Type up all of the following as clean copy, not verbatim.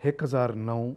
1009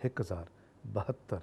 1072।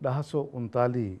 1939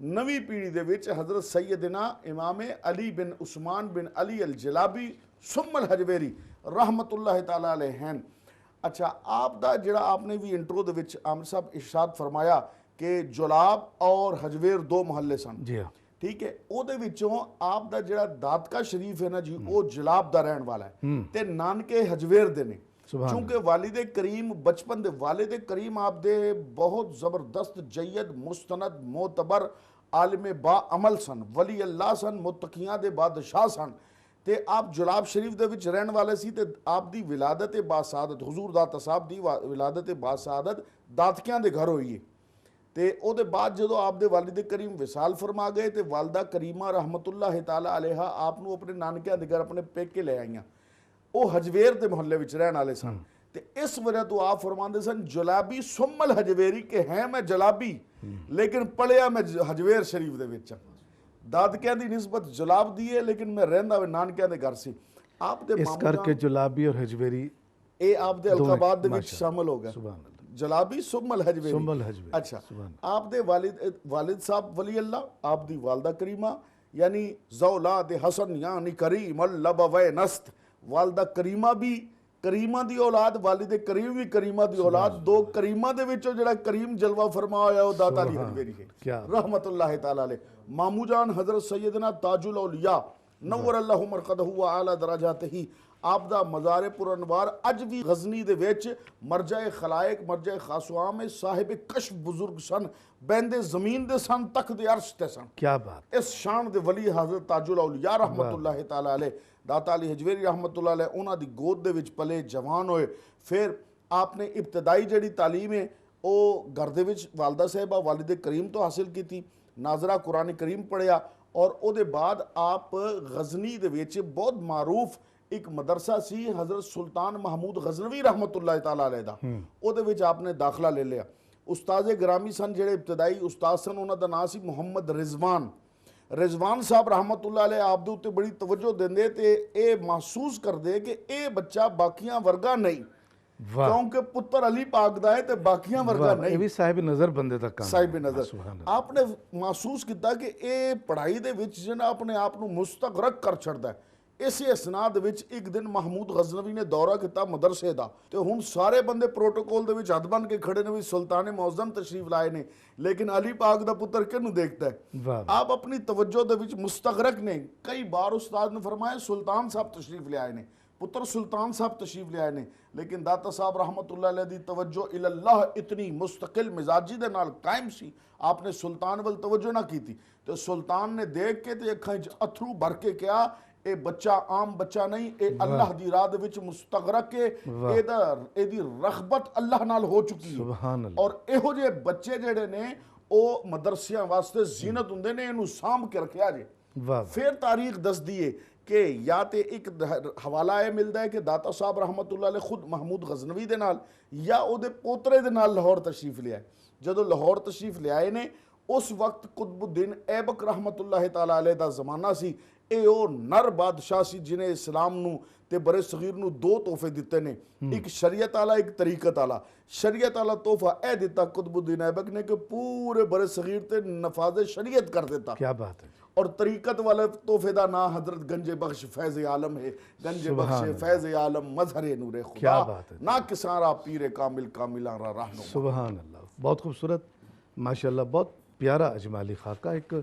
نویں پیڑھی دے وچ حضرت سیدنا امام علی بن عثمان بن علی الجلابی ثم الحجویری رحمت اللہ تعالیٰ علیہ ہیں۔ اچھا آپ دا جڑا آپ نے بھی انٹرو دے وچ عامر صاحب ارشاد فرمایا کہ جلاب اور حجویر دو محلے سن، جی ہاں ٹھیک ہے، او دے وچوں آپ دا جڑا دادکا شریف ہے نا جی او جلاب دا رہن والا ہے تے نانکے حجویر دے نے، چونکہ والد کریم بچپن دے والد کریم آپ دے بہت زبردست جید مستند معتبر عالم با عمل سن، ولی اللہ سن، متقیاں دے بادشاہ سن، تے آپ جلاب شریف دے وچ رہن والے سی تے آپ دی ولادت باسعادت حضور داتا صاحب دی ولادت باسعادت دادکیاں دے گھر ہوئی ہے تے او دے بعد جدو آپ دے والد کریم وصال فرما گئے تے والدہ کریمہ رحمت اللہ تعالیٰ علیہ آپ نو اپنے نانکیاں دے گھر اپنے پیکے لے آئیاں، او حجویر دے محلے وچ رہن والے سن تے اس وجہ تو آپ فرماندے سن جلابی ثم الحجویری کہ ہیں میں جلابی لیکن پڑھیا میں حجویر شریف دے وچ دادکیاں دی نسبت جلاب دی ہے لیکن میں رہندا نانکیاں دے گھر سی۔ آپ دے اس کر کے جلابی اور حجویری اے آپ دے القابات دے وچ شامل ہو گئے، سبحان اللہ جلابی ثم الحجویری۔ ثم الحجویری، اچھا آپ دے والد صاحب ولی اللہ، آپ دی والدہ کریمہ یعنی زولاد حسن یعنی کریم اللبو نست، والدہ کریمہ بھی کریمہ دی اولاد، والد کریم بھی کریمہ دی اولاد، دو کریمہ دے وچوں جڑا کریم جلوہ فرما ہویا وہ داتا علی حجویری ہے رحمت اللہ تعالیٰ علیہ۔ مامو جان حضرت سیدنا تاج الاولیاء نور اللہ مرقدہ وعالی درجاتہ، آپ دا مزار پر انوار اج بھی غزنی دے ویچ مرجع خلائق مرجع خاص و عام صاحب کشف بزرگ سن، بیندے زمین دے سن تک دے عرش تے سن، کیا بات، اس شان دے ولی حضرت تاج الاولیاء رحمت اللہ تعالیٰ علیہ داتا علی حجویری رحمت اللہ علیہ انہاں دی گود دے وچ پلے جوان ہوئے۔ پھر آپ نے ابتدائی جڑی تعلیم ہے او گھر دے وچ والدہ صاحبہ والد کریم تو حاصل کی تھی، ناظرہ قرآن کریم پڑھیا اور او دے بعد آپ غزنی دے وچ بہت معروف ایک مدرسہ سی حضرت سلطان محمود غزنوی رحمت اللہ تعالیٰ علیہ دا، او دے وچ آپ نے داخلہ لے لیا۔ استاذ گرامی سن جڑے ابتدائی استاد سن انہاں دا نام سی محمد رضوان صاحب رحمت اللہ علیہ آپ دے اتے بڑی توجہ دیندے تے اے محسوس کر دے کہ اے بچہ باقیاں ورگا نہیں، کیونکہ پتر علی پاک دا ہے تے باقیاں ورگا نہیں، یہ بھی صاحب نظر بندے تک کام صاحب نظر۔ آپ نے محسوس کیتا کہ اے پڑھائی دے وچ جنا اپنے آپ نو مستغرق کر چھڑدا ہے۔ اسی اسناد وچ ایک دن محمود غزنوی نے دورہ کیتا مدرسے دا تے ہن سارے بندے پروٹوکول دے وچ ہاتھ بن کے کھڑے نے، بھی سلطان معظم تشریف لائے نے، لیکن علی پاک دا پتر کینوں دیکھتا ہے؟ آپ اپنی توجہ دے وچ مستغرق نے، کئی بار استاد نے فرمایا سلطان صاحب تشریف لے آئے نے، پتر سلطان صاحب تشریف لے آئے نے، لیکن داتا صاحب رحمت اللہ علیہ دی توجہ اللہ اتنی مستقل مزاجی دے نال قائم سی، آپ نے سلطان ول توجہ نہ کی تھی، تو سلطان نے دیکھ کے تے اکھاں وچ اتھرو بھر کے کہا اے بچہ عام بچہ نہیں، اے اللہ دی راہ دے وچ مستغرق ہے، اے دی رغبت اللہ نال ہو چکی ہے، اور ایہو جے بچے جڑے نے او مدرسیاں واسطے زینت ہوندے نے، انہوں سامھ کے رکھیا جے۔ پھر تاریخ دس دیئے کہ یا تے ایک حوالہ ہے ملدا ہے کہ داتا صاحب رحمت اللہ علیہ خود محمود غزنوی دے نال یا او دے پوترے دے نال لاہور تشریف لے آئے، جدو لاہور تشریف لے آئے نے اس وقت قطب الدین ایبک رحمت اللہ تعالیٰ علیہ دا زمانہ سی، اے او نر بادشاہ سی جنہیں اسلام نو تے برے صغیر نو دو تحفے دیتے نے، ایک شریعت آلہ ایک طریقت آلہ۔ شریعت آلہ تحفہ اے دیتا قطب الدین ایبک نے کہ پورے برے صغیر تے نفاذ شریعت کر دیتا، کیا بات ہے، اور طریقت والے تحفے دا نا حضرت گنج بخش فیض عالم ہے، گنج بخش فیض عالم مظہر نور خدا، نا کسارا پیر کامل کاملان را رہنما۔ سبحان اللہ، بہت خوبصورت ماشاءاللہ، بہت پیارا اجمالی خاکہ، ایک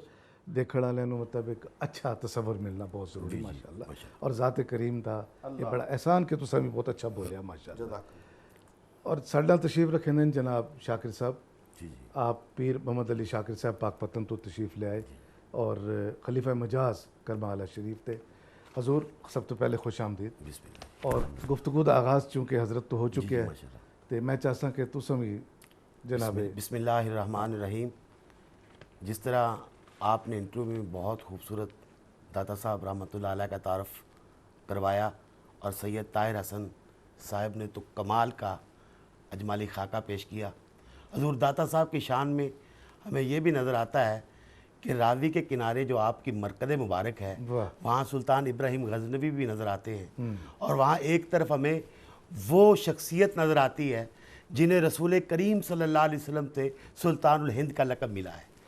دیکھڑ والے نو مطلب ایک اچھا تصور ملنا بہت ضروری ماشاءاللہ، اور ذات کریم دا یہ بڑا احسان کہ تو سمی بہت اچھا بولیا ماشاءاللہ۔ اور ساڈا تشریف رکھے ہیں جناب شاکر صاحب، آپ پیر محمد علی شاکر صاحب پاک پتن تو تشریف لے آئے اور خلیفہ مجاز کرما والا شریف تھے۔ حضور سب تو پہلے خوش آمدید، اور گفتگو دا آغاز چونکہ حضرت تو ہو چکے ہیں تو میں چاہتا کہ تو سمی جناب بسم اللہ الرحمن الرحیم۔ جس طرح آپ نے انٹرویو میں بہت خوبصورت داتا صاحب رحمۃ اللہ علیہ کا تعارف کروایا، اور سید طاہر حسن صاحب نے تو کمال کا اجمالی خاکہ پیش کیا۔ حضور داتا صاحب کی شان میں ہمیں یہ بھی نظر آتا ہے کہ راوی کے کنارے جو آپ کی مرکز مبارک ہے وہاں سلطان ابراہیم غزنوی بھی نظر آتے ہیں، اور وہاں ایک طرف ہمیں وہ شخصیت نظر آتی ہے جنہیں رسول کریم صلی اللہ علیہ وسلم سے سلطان الہند کا لقب ملا ہے۔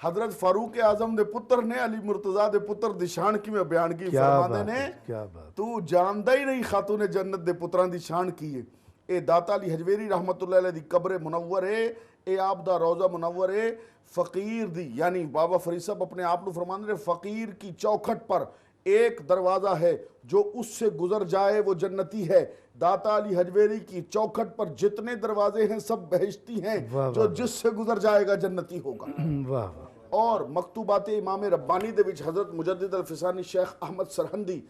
حضرت فاروق اعظم دے پتر نے علی مرتضیٰ دے پتر دی شان کی میں بیان کی فرماندے نے کیا بات تو جاندہ ہی نہیں خاتون جنت دے پتران دی شان کی ہے. اے داتا علی حجویری رحمت اللہ علیہ دی قبر منور ہے, اے آپ دا روضہ منور ہے. فقیر دی یعنی بابا فرید صاحب اپنے آپ کو فرماندے نے فقیر کی چوکھٹ پر ایک دروازہ ہے, جو اس سے گزر جائے وہ جنتی ہے. داتا علی حجویری کی چوکھٹ پر جتنے دروازے ہیں سب بہشتی ہیں, جو جس سے گزر جائے گا جنتی ہوگا. واہ واہ. اور مکتوبات امام ربانی دے وچ حضرت مجدد الفسانی شیخ احمد سرہندی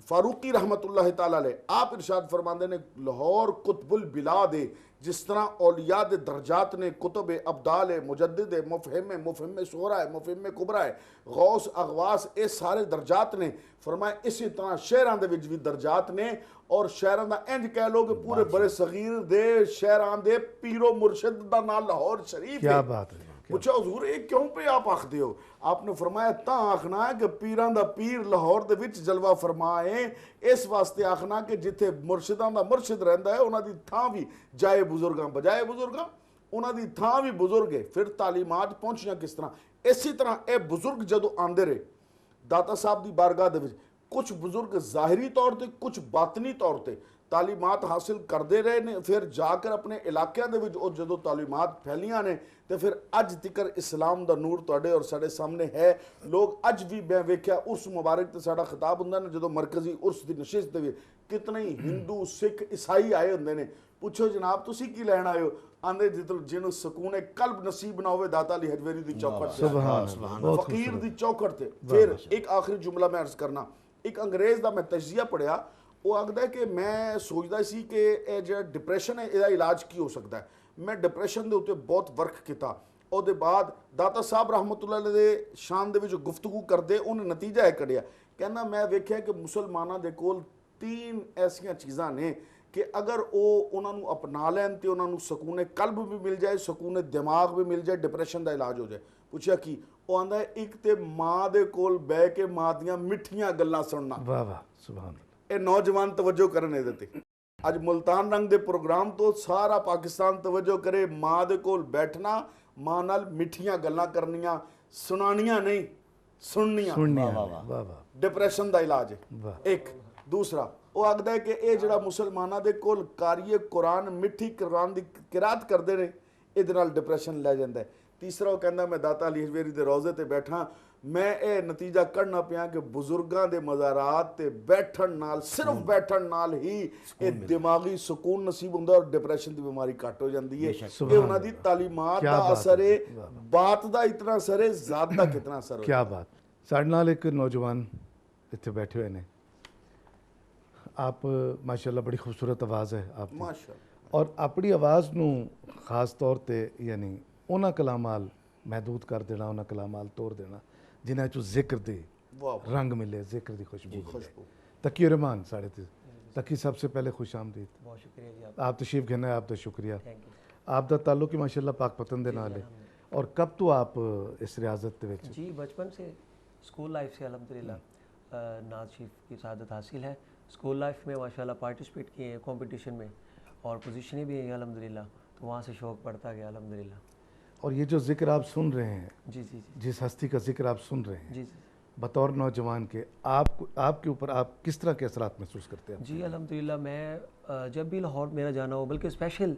فاروقی رحمت اللہ تعالی علیہ آپ ارشاد فرماندے نے لاہور قطب البلاد ہے, جس طرح اولیاء دے درجات نے کتب ابدال ہے, مجدد ہے, مفہم صغرا ہے, مفہم کبرا ہے, غوث اغواس, اے سارے درجات نے فرمایا اسی طرح شہران دے وچ بھی درجات نے. اور شہران دا انج کہہ لو کہ پورے برے صغیر دے شہران دے پیرو مرشد دا نام لاہور شریف ہے. کیا بات ہے. پوچھا حضور ایک کیوں پہ آپ آخ دیو؟ آپ نے فرمایا تاں آخنا ہے کہ پیران دا پیر لاہور دے وچ جلوہ فرمائے, اس واسطے آخنا کہ جتھے مرشدان دا مرشد رہندا ہے انہاں دی تھاں بھی جائے بزرگاں بجائے بزرگاں, انہاں دی تھاں بھی بزرگ ہے. پھر تعلیمات پہنچیاں کس طرح؟ اسی طرح اے بزرگ جدو آندے رہے داتا صاحب دی بارگاہ دے وچ, کچھ بزرگ ظاہری طور تے کچھ باطنی طور تے تعلیمات حاصل کردے رہے نے, پھر جا کر اپنے علاقے دے وچ اور جدو تعلیمات پھیلیاں نے تے پھر اج تکر اسلام دا نور تواڈے اور ساڈے سامنے ہے. لوگ اج بھی میں ویکھیا عرس مبارک تے ساڈا خطاب ہوندا نا جدو مرکزی عرس دی نشست دے کتنے ہی ہندو سکھ عیسائی آئے ہوندے نے. پوچھو جناب تسی کی لین آئے ہو؟ آندے جنوں سکون قلب نصیب نہ ہوئے داتا علی حجویری دی چوکھٹ تے, فقیر دی چوکھٹ تے. پھر ایک آخری جملہ میں عرض کرنا, ایک انگریز دا میں تجزیہ پڑھیا, وہ آگدا ہے کہ میں سوچدا سی کہ اے جڑا ڈپریشن ہے ਇਹਦਾ علاج کی ہو سکتا ہے. میں ڈپریشن دے اوتے بہت ورک کیتا. او دے بعد داتا صاحب رحمت اللہ علیہ دے شان دے وچ گفتگو کردے انہیں نتیجہ ہے کڈیا, کہنا میں ویکھیا کہ مسلماناں دے کول 3 ایسیاں چیزاں نے کہ اگر او انہاں نوں اپنا لین تے انہاں نوں سکون قلب بھی مل جائے, سکون دماغ بھی مل جائے, ڈپریشن دا علاج ہو جائے. پوچھا کی؟ وہ آندا ہے ایک تے ماں دے کول بہ کے ماں دیاں مٹھیاں گلاں سننا. واہ واہ سبحان اللہ. اے نوجوان توجہ کرنے دیتے. اج ملتان رنگ دے پروگرام تو سارا پاکستان توجہ کرے, ماں دے کول بیٹھنا, ماں نال مٹھیاں گلاں کرنیاں, سنانیاں نہیں سننیاں. واہ واہ. ڈپریشن دا علاج ہے ایک. دوسرا وہ آگدا ہے کہ اے جڑا مسلمانہ دے کول قاری قرآن مٹھی قرآن دی قرات کردے نے, ادھے نال ڈپریشن لے جاندا ہے. تیسرا وہ کہندا میں داتا علی حجویری دے روضے تے بیٹھا, میں اے نتیجہ کرنا پیا کہ بزرگاں دے مزارات تے بیٹھن نال, صرف بیٹھن نال ہی اے دماغی سکون نصیب ہوندا اور ڈپریشن دی بیماری کٹ ہو جاندی ہے. اے انہاں دی تعلیمات دا اثر ہے, بات دا اتنا اثر ہے, ذات دا کتنا اثر ہے. کیا بات. ساڈے نال ایک نوجوان اتنے بیٹھے ہوئے نے, آپ ماشاءاللہ بڑی خوبصورت آواز ہے آپ کی, ماشاءاللہ, اور اپنی آواز نو خاص طور تے یعنی انہاں کلامال محدود کر دینا, انہاں کلامال توڑ دینا جنہیں چو ذکر دے رنگ ملے, ذکر دی خوشبو ملے. تقی رحمان ساڑھے تھے. تقی سب سے پہلے خوش آمدید. بہت شکریہ جی. آپ تشریف گھنے ہیں, آپ دا شکریہ. آپ دا تعلق ہی ماشاءاللہ پاک پتن دے نال ہے. اور کب تو آپ اس ریاضت دے وچ؟ جی بچپن سے, اسکول لائف سے الحمدللہ نعت شریف کی سعادت حاصل ہے. اسکول لائف میں ماشاءاللہ پارٹیسپیٹ کیے ہیں کمپٹیشن میں, اور پوزیشنیں بھی ہیں الحمدللہ, تو وہاں سے شوق بڑھتا گیا الحمدللہ. اور یہ جو ذکر آپ سن رہے ہیں, جی جی جی جس ہستی کا ذکر آپ سن رہے ہیں, جی جی بطور نوجوان کے آپ کے اوپر آپ کس طرح کے اثرات محسوس کرتے ہیں؟ جی الحمدللہ میں جب بھی لاہور میرا جانا ہو, بلکہ اسپیشل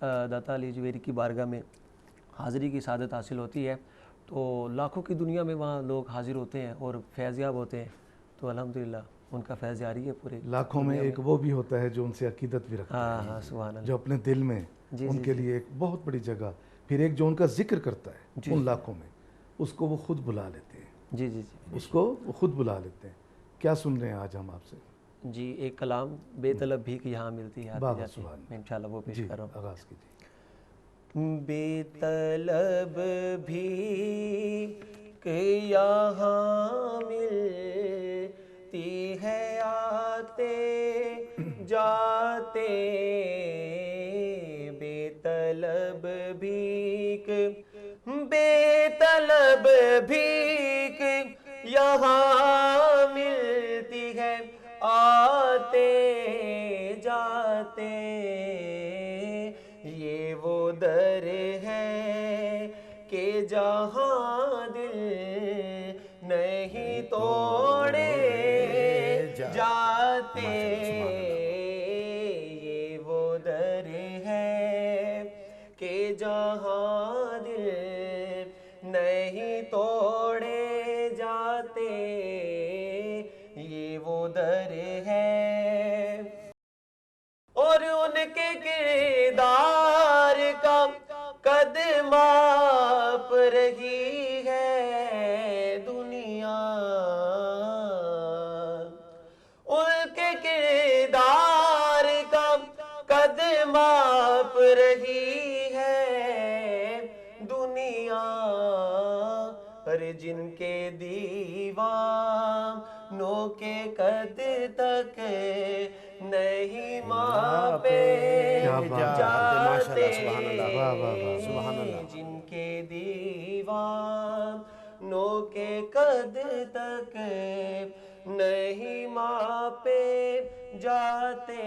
داتا علی حجویری کی بارگاہ میں حاضری کی سعادت حاصل ہوتی ہے, تو لاکھوں کی دنیا میں وہاں لوگ حاضر ہوتے ہیں اور فیض یاب ہوتے ہیں, تو الحمدللہ ان کا فیض جاری ہے پورے لاکھوں میں. ایک وہ بھی ہوتا ہے جو ان سے عقیدت بھی رکھتا ہے, ہاں سبحان اللہ, جو اپنے دل میں ان کے لیے ایک بہت بڑی جگہ. پھر ایک جو ان کا ذکر کرتا ہے ان لاکھوں میں, اس کو وہ خود بلا لیتے ہیں. جی جی جی اس کو وہ خود بلا لیتے ہیں. کیا سن رہے ہیں آج ہم آپ سے؟ جی ایک کلام بے طلب بھی کہ یہاں ملتی ہے آتی جاتی ہے, سبحان میں انشاءاللہ وہ پیش کر رہا ہوں. آغاز کیجیے. بے طلب بھی کہ یہاں ملتی ہے آتے جاتے, بے طلب بھی کہ بے طلب بھی کہ یہاں ملتی ہے آتے جاتے, یہ وہ در ہے کہ جہاں وہ در ہے اور ان کے کردار کا قد ماپ رہی ہے دنیا، ان کے کردار کا قد ماپ رہی ہے دنیا، پر جن کے دیوانوں کے قد تک نہیں ماپے کیا بات ہے، جاتے، سبحان اللہ، واہ واہ واہ، سبحان اللہ۔ جن کے دیوانوں کے قد تک نہیں ماپے جاتے،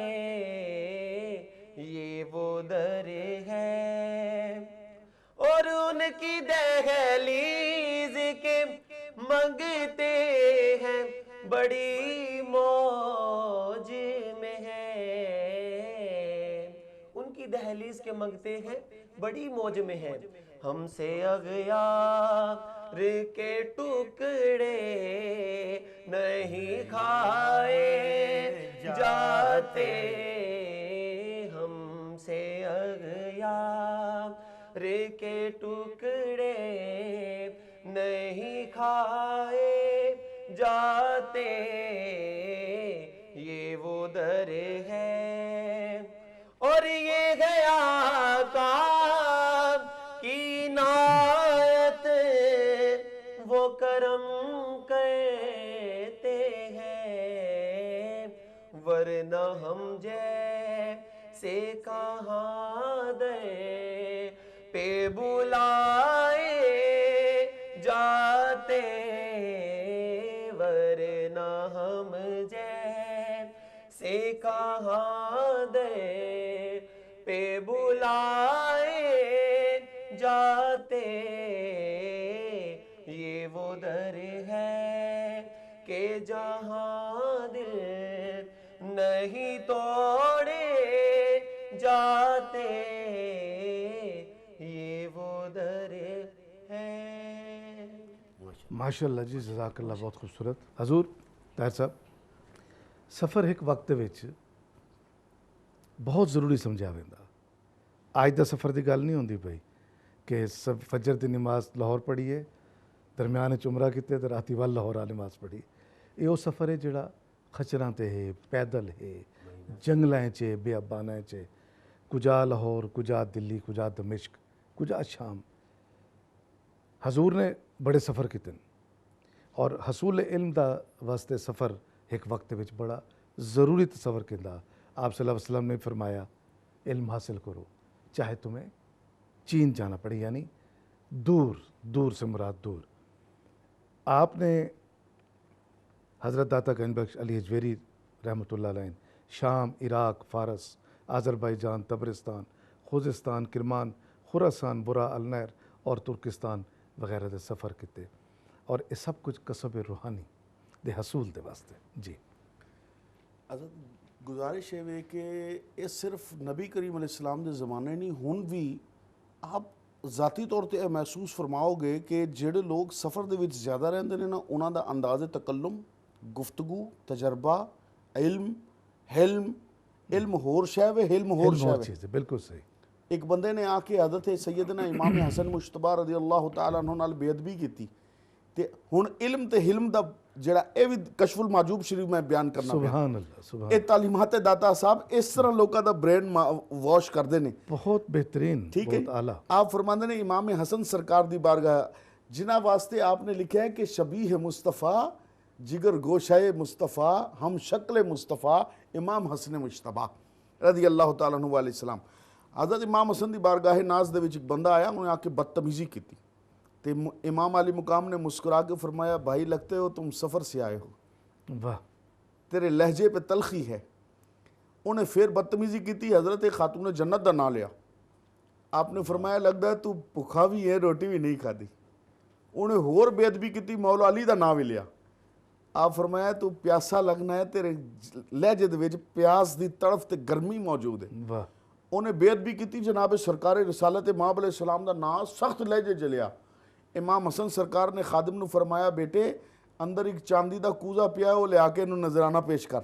یہ وہ در ہے اور ان کی دہلیز کے منگتے ہیں بڑی موج میں ہے، ان کی دہلیز کے منگتے ہیں بڑی موج میں ہے، ہم سے اغیار کے ٹکڑے نہیں کھائے جاتے، ہم سے اغیار کے ٹکڑے نہیں کھائے جاتے، یہ وہ در ہے اور یہ ہے آقا کی عنایت، وہ کرم کرتے ہیں، ورنہ ہم جیسے کہاں دے پہ بلائے جاتے، ورنہ ہم جیسے کہاں دے پہ بلائے جاتے، یہ وہ در ہے کہ جہاں دل نہیں توڑے جاتے، یہ وہ در ہے۔ ماشاءاللہ جی، جزاک اللہ، بہت خوبصورت۔ حضور طاہر صاحب، سفر ایک وقت وچ بہت ضروری سمجھا ویندہ۔ آج دا سفر دی گل نہیں ہوندی پئی کہ سب فجر دی نماز لاہور پڑھی ہے، درمیان عمرہ کیتے تے راتی وال لاہور نماز پڑھی، یہ وہ سفر ہے جڑا خچراں تے ہے، پیدل ہے، جنگلاں چے، بیاباناں چے، کجا لاہور، کجا دلی، کجا دمشق، کجا شام۔ حضور نے بڑے سفر کیتے اور حصول علم دا واسطے سفر ایک وقت وچ بڑا ضروری تصور کیندا۔ آپ صلی اللہ علیہ وسلم نے فرمایا علم حاصل کرو چاہے تمہیں چین جانا پڑے، یعنی دور، دور سے مراد دور۔ آپ نے حضرت داتا گنج بخش علی اجویری رحمۃ اللہ علیہ شام، عراق، فارس، آذربائیجان، تبرستان، خوزستان، کرمان، خراسان، برا النہر اور ترکستان وغیرہ دے سفر کیتے، اور یہ سب کچھ کسب روحانی دے حصول دے واسطے۔ جی حضرت گزارش ہے کہ یہ صرف نبی کریم علیہ السلام دے زمانے نہیں، ہن بھی آپ ذاتی طور تے یہ محسوس فرماؤ گے کہ جڑے لوگ سفر دے وچ زیادہ رہندے نے نا، انہاں دا انداز تکلم، گفتگو، تجربہ، علم، حلم، علم ہور شے وے، حلم ہور شے وے۔ چیز ہے، بالکل صحیح۔ ایک بندے نے آ کے حضرت سیدنا امام حسن مجتبیٰ رضی اللہ تعالیٰ عنہ نال بے ادبی کیتی، تے ہن علم تے حلم دا جڑا اے وی کشف المعجوب شریف میں بیان کرنا پیا۔ سبحان اللہ، سبحان اے تعلیمات داتا صاحب اس طرح لوکاں دا برین واش کردے نے، بہت بہترین، ٹھیک ہے۔ بہت اعلیٰ۔ آپ فرماندے نے امام حسن سرکار دی بارگاہ جنہ واسطے آپ نے لکھا ہے کہ شبیہ مصطفیٰ، جگر گوشہ مصطفیٰ، ہم شکل مصطفیٰ، امام حسن مجتبیٰ رضی اللہ تعالیٰ عنہ علیہ السلام۔ حضرت امام حسن دی بارگاہ ناز دے وچ ایک بندہ آیا، انہیں آ کے بدتمیزی کی تے امام علی مقام نے مسکرا کے فرمایا بھائی لگتے ہو تم سفر سے آئے ہو، واہ، تیرے لہجے پہ تلخی ہے۔ انہیں پھر بدتمیزی کی تھی، حضرت خاتون جنت دا نام لیا۔ آپ نے فرمایا لگتا ہے تو بھوکا بھی ہے، روٹی بھی نہیں کھادی۔ انہیں ہور بے ادبی کی تھی، مولا علی دا نام بھی لیا۔ آپ فرمایا تو پیاسا لگنا ہے، تیرے لہجے دے وچ پیاس دی تڑف تے گرمی موجود ہے۔ واہ، انہیں بے ادبی کی تھی، جناب سرکار رسالت مآب علیہ السلام دا نام سخت لہجے چلیا۔ امام حسن سرکار نے خادم نو فرمایا بیٹے ਅੰਦਰ ਇੱਕ ਚਾਂਦੀ ਦਾ ਕੂਜ਼ਾ ਪਿਆ, ਉਹ ਲਿਆ ਕੇ ਇਹਨੂੰ ਨਜ਼ਰਾਨਾ ਪੇਸ਼ ਕਰ।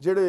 ਜਿਹੜੇ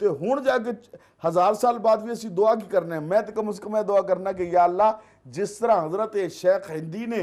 ਤੇ ਹੁਣ ਜਾ ਕੇ 1000 ਸਾਲ ਬਾਅਦ ਵੀ ਅਸੀਂ ਦੁਆ ਕੀ ਕਰਨਾ ਹੈ, ਮੈਂ ਤੇ ਕਮ ਸੇ ਕਮ ਇਹ ਦੁਆ ਕਰਨਾ ਕਿ ਯਾ ਅੱਲਾ ਜਿਸ ਤਰ੍ਹਾਂ ਹਜ਼ਰਤ ਸ਼ੇਖ ਹਿੰਦੀ ਨੇ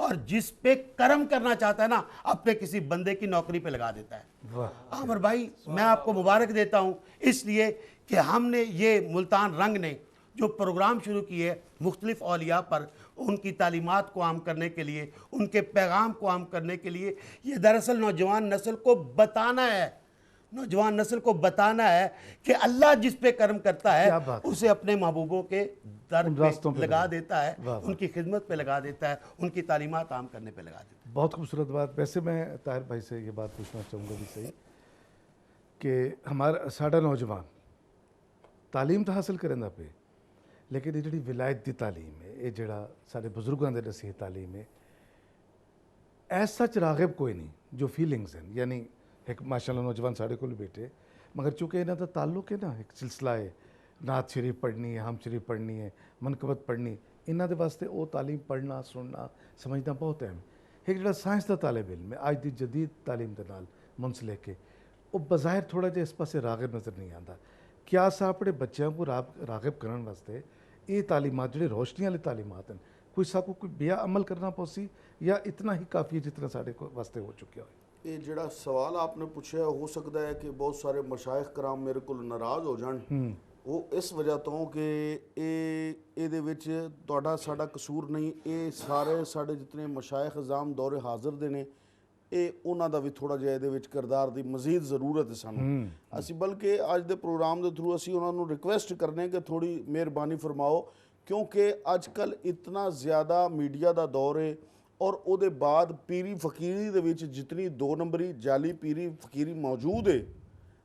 اور جس پہ کرم کرنا چاہتا ہے نا اپنے کسی بندے کی نوکری پہ لگا دیتا ہے۔ عامر بھائی میں آپ کو مبارک دیتا ہوں اس لیے کہ ہم نے یہ ملتان رنگ نے جو پروگرام شروع کیے مختلف اولیاء پر ان کی تعلیمات کو عام کرنے کے لیے، ان کے پیغام کو عام کرنے کے لیے، یہ دراصل نوجوان نسل کو بتانا ہے، نوجوان نسل کو بتانا ہے کہ اللہ جس پہ کرم کرتا ہے اسے اپنے محبوبوں کے در پہ لگا دیتا ہے، ان کی خدمت پہ لگا دیتا ہے، ان کی تعلیمات عام کرنے پہ لگا دیتا ہے۔ بہت خوبصورت بات۔ ویسے میں طاہر بھائی سے یہ بات پوچھنا چاہوں گا بھی صحیح کہ ہمارا ساڈا نوجوان تعلیم تو حاصل کرنا پہ، لیکن یہ جڑی ولایت دی تعلیم ہے، یہ جڑا سارے بزرگوں دے نصیحت تعلیم ہے، ایس سچ راغب کوئی نہیں جو فیلنگز ہیں، یعنی ایک ماشاءاللہ نوجوان ساڑے کو بیٹھے مگر چونکہ انہاں دا تعلق ہے نا ایک سلسلہ ہے، نعت شریف پڑھنی ہے، ہم شریف پڑھنی ہے، منقبت پڑھنی، انہاں دے واسطے وہ تعلیم پڑھنا سننا سمجھنا بہت اہم۔ ایک جڑا سائنس دا طالب علم ہے آج دی جدید تعلیم دے نال منسلک ہے، وہ بظاہر تھوڑا جہا اس پاسے راغب نظر نہیں آتا۔ کیا اسا اپنے بچوں کو راغب کرن واسطے یہ تعلیمات جڑے روشنی والے تعلیمات ہیں کوئی سا کو کوئی بیا عمل کرنا پوسی یا اتنا ہی کافی ہے جتنا ساڑے کو واسطے ہو چکیا ہوئے؟ یہ جڑا سوال آپ نے پوچھا ہے ہو سکتا ہے کہ بہت سارے مشائخ کرام میرے کو ناراض ہو جان، وہ اس وجہ تو کہ اے دے وچ تہاڈا ساڈا قصور نہیں، اے سارے ساڈے جتنے مشائخ اعظام دور حاضر دے نے، اے انہاں دا بھی تھوڑا جہا دے وچ کردار دی مزید ضرورت ہے سانوں۔ اسی بلکہ اج دے پروگرام دے تھرو اسی انہاں نوں ریکویسٹ کرنے کہ تھوڑی مہربانی فرماؤ، کیونکہ اج کل اتنا زیادہ میڈیا دا دور ہے اور او دے بعد پیری فقیری دے وچ جتنی دو نمبری جعلی پیری فقیری موجود ہے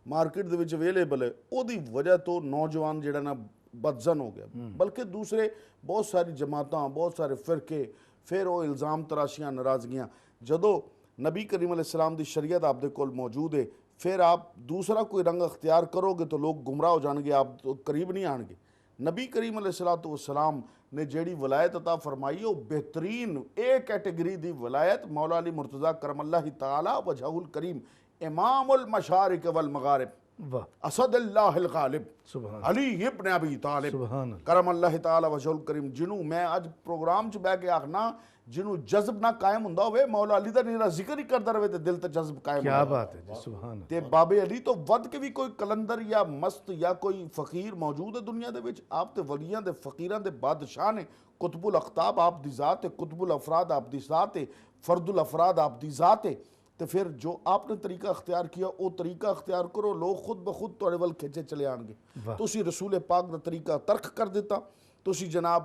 مارکیٹ دے وچ اویلیبل ہے، او دی وجہ تو نوجوان جڑا نا بدزن ہو گیا، بلکہ دوسرے بہت ساری جماعتاں بہت سارے فرقے پھر وہ الزام تراشیاں ناراضگیاں، جدو نبی کریم علیہ السلام دی شریعت آپ دے کول موجود ہے پھر آپ دوسرا کوئی رنگ اختیار کرو گے تو لوگ گمراہ ہو جان گے، آپ تو قریب نہیں آن گے۔ نبی کریم علیہ السلام نے جیڑی ولایت عطا فرمائی ہے وہ بہترین ایک کیٹیگری دی ولایت مولا علی مرتضیٰ کرم اللہ تعالی وجہہ الکریم امام المشارق والمغارب اسد اللہ الغالب علی ابن ابی طالب کرم اللہ تعالی وجہہ الکریم، جنوں میں اج پروگرام چ بہ کے آخنا جنوں جذب نہ قائم ہوندا ہوئے مولا علی دا نیرا ذکر ہی کردا رہے تے دل تے جذب قائم ہوندا۔ کیا بات ہے جی، سبحان اللہ۔ تے بابے علی تو ود کے بھی کوئی کلندر یا مست یا کوئی فقیر موجود ہے دنیا دے وچ؟ آپ تے ولیاں دے فقیراں دے بادشاہ نے، قطب الاقطاب آپ دی ذات ہے، قطب الافراد آپ دی ذات ہے، فرد الافراد آپ دی ذات ہے، تے پھر جو آپ نے طریقہ اختیار کیا وہ طریقہ اختیار کرو، لوگ خود بخود تواڈے ول کھچے چلے آن گے۔ تسی رسول پاک دا طریقہ ترک کر دیتا، تسی جناب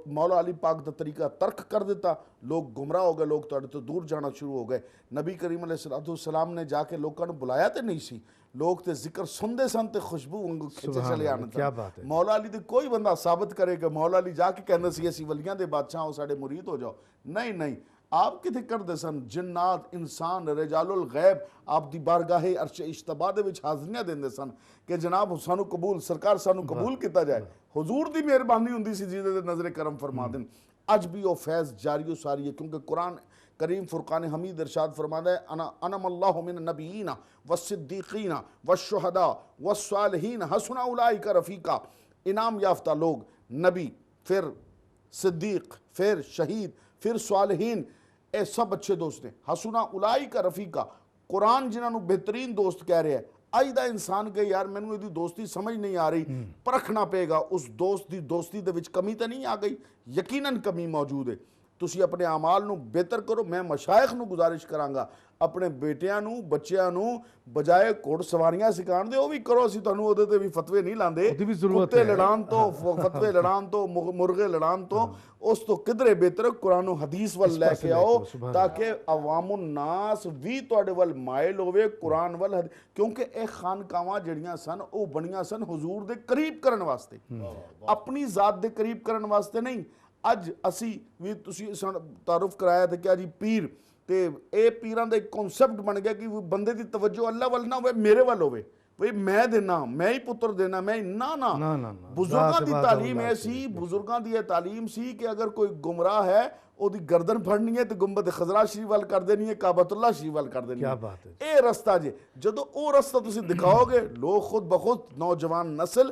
مولا علی پاک دا طریقہ ترک کر دیتا، لوگ گمراہ ہو گئے، لوگ تواڈے تو دور جانا شروع ہو گئے۔ نبی کریم علیہ السلام نے جا کے لوگوں نے بلایا تے نہیں سی، لوگ تے ذکر سندے سن تے خوشبو وانگو کھچے چلے آنا تھا۔ مولا علی دے کوئی بندہ ثابت کرے کہ مولا علی جا کے کہنا سی اسی ولیاں دے بادشاہ ہو ساڈے مرید ہو جاؤ، نہیں، آپ کتے کردے سن؟ جنات انسان رجال الغیب آپ دی بارگاہ عرش اجتبا دے وچ حاضریاں دیندے سن کہ جناب سانو قبول سرکار سانو قبول کیتا جائے، حضور دی مہربانی ہوندی سی جی دے نظر کرم فرما دین۔ اج بھی وہ فیض جاری و ساری ہے، کیونکہ قرآن کریم فرقان حمید ارشاد فرماتا ہے انعم اللہ من النبیین والصدیقین والشہداء والصالحین حسن اولئک رفیقا، انعام یافتہ لوگ نبی، پھر صدیق، پھر شہید، پھر صالحین، اے سب اچھے دوست ہیں۔ حسنا اولئک رفیقا، قرآن جنہاں نو بہترین دوست کہہ رہے ہیں۔ اج دا انسان کہ یار مینوں یہ دوستی سمجھ نہیں آ رہی، پرکھنا پے گا اس دوست دی دوستی دے وچ کمی تے نہیں آ گئی، یقیناً کمی موجود ہے۔ تسی اپنے اعمال نو بہتر کرو۔ میں مشائخ نو گزارش کراں گا اپنے بیٹیاں نو بچیاں نو بجائے گھوڑ سواریاں سکھان دے وہ بھی کرو، اسی تانوں اودے تے بھی فتوے نہیں لاندے، کتے لڑان تو فتوے لڑان تو مرغے لڑان تو اس تو کدرے بہتر قرآن و حدیث وال لے کے آؤ تاکہ عوام الناس بھی تواڈے ول مائل ہوئے قرآن وال، کیونکہ اے خانقاواں جڑیاں سن او بنیاں سن حضور دے قریب کرن واسطے، اپنی ذات دے قریب کرن واسطے نہیں۔ اج اسی بھی تسی تعارف کرایا تھا کہ جی پیر تے اے پیران دا ایک کنسپٹ بن گیا کہ بندے دی توجہ اللہ وال نہ ہوئے میرے وال ہوئے، بھئی میں دینا میں ہی پتر دینا میں نہ بزرگاں دی تعلیم ایسی، بزرگاں دی تعلیم سی کہ اگر کوئی گمراہ ہے او دی گردن پھڑنی ہے تو گنبد خضرا شریف وال کر دینی ہے، کعبۃ اللہ شریف وال کر دینی ہے۔ اے رستہ جے جدو او رستہ تسی دکھاؤ گے لوگ خود بخود نوجوان نسل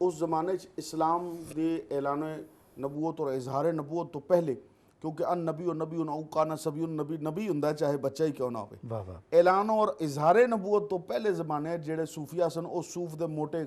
ਉਸ ਜ਼ਮਾਨੇ 'ਚ ਇਸਲਾਮ ਦੇ ਐਲਾਨ ਨਬੂਵਤ ਔਰ ਇਜ਼ਹਾਰ ਨਬੂਵਤ ਤੋਂ ਪਹਿਲੇ, ਕਿਉਂਕਿ ਅਨ ਨਬੀ ਔਰ ਨਬੀ ਉਨਕਾਨਾ ਸਬੀ ਨਬੀ ਨਬੀ ਹੁੰਦਾ ਚਾਹੇ ਬੱਚਾ ਹੀ ਕਿਉਂ ਨਾ ਹੋਵੇ। ਵਾਹ ਵਾਹ, ਐਲਾਨ ਔਰ ਇਜ਼ਹਾਰ ਨਬੂਵਤ ਤੋਂ ਪਹਿਲੇ ਜ਼ਮਾਨੇ ਜਿਹੜੇ ਸੂਫੀਆ ਸਨ ਉਹ ਸੂਫ ਦੇ ਮੋٹے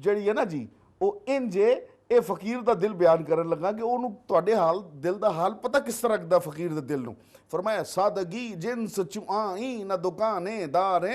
ਜਿਹੜੀ ਹੈ ਨਾ ਜੀ, ਉਹ ਇੰਜੇ ਇਹ ਫਕੀਰ ਦਾ ਦਿਲ ਬਿਆਨ ਕਰਨ ਲੱਗਾ ਕਿ ਉਹਨੂੰ ਤੁਹਾਡੇ ਹਾਲ ਦਿਲ ਦਾ ਹਾਲ ਪਤਾ ਕਿਸ ਤਰ੍ਹਾਂ ਲੱਗਦਾ ਫਕੀਰ ਦੇ ਦਿਲ ਨੂੰ। ਫਰਮਾਇਆ ਸਾਦਗੀ ਜਿੰਸ ਚੁਆਈ ਨਾ ਦੁਕਾਨੇ ਦਾਰੇ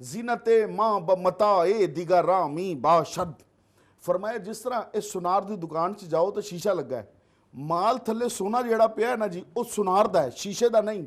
ਜ਼ੀਨਤੇ ਮਾਂ ਬਮਤਾਏ ਦਿਗਰਾਮੀ ਬਾਸ਼ਦ। ਫਰਮਾਇਆ ਜਿਸ ਤਰ੍ਹਾਂ ਇਹ ਸੁਨਾਰ ਦੀ ਦੁਕਾਨ 'ਚ ਜਾਓ ਤਾਂ ਸ਼ੀਸ਼ਾ ਲੱਗਾ ਹੈ, ਮਾਲ ਥੱਲੇ ਸੋਨਾ ਜਿਹੜਾ ਪਿਆ ਹੈ ਨਾ ਜੀ, ਉਹ ਸੁਨਾਰ ਦਾ ਹੈ, ਸ਼ੀਸ਼ੇ ਦਾ ਨਹੀਂ।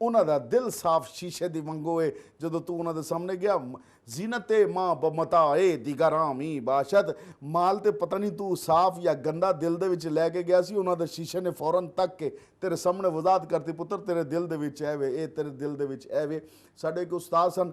ਉਹਨਾਂ ਦਾ ਦਿਲ ਸਾਫ਼ ਸ਼ੀਸ਼ੇ ਦੀ ਵਾਂਗੂ ਹੈ। ਜਦੋਂ ਤੂੰ ਉਹਨਾਂ ਦੇ ਸਾਹਮਣੇ ਗਿਆ, ਜ਼ੀਨਤੇ ਮਾਂ ਬਮਤਾਏ ਦਿਗਰਾਮੀ ਬਾਸ਼ਦ, ਮਾਲ ਤੇ ਪਤਾ ਨਹੀਂ ਤੂੰ ਸਾਫ਼ ਜਾਂ ਗੰਦਾ ਦਿਲ ਦੇ ਵਿੱਚ ਲੈ ਕੇ ਗਿਆ ਸੀ, ਉਹਨਾਂ ਦੇ ਸ਼ੀਸ਼ੇ ਨੇ ਫੌਰਨ ਤੱਕ ਕੇ ਤੇਰੇ ਸਾਹਮਣੇ ਵਜ਼ਾਹਤ ਕਰਤੀ, ਪੁੱਤਰ ਤੇਰੇ ਦਿਲ ਦੇ ਵਿੱਚ ਐ ਵੇ, ਇਹ ਤੇਰੇ ਦਿਲ ਦੇ ਵਿੱਚ ਐ ਵੇ। ਸਾਡੇ ਇੱਕ ਉਸਤਾਦ ਸਨ,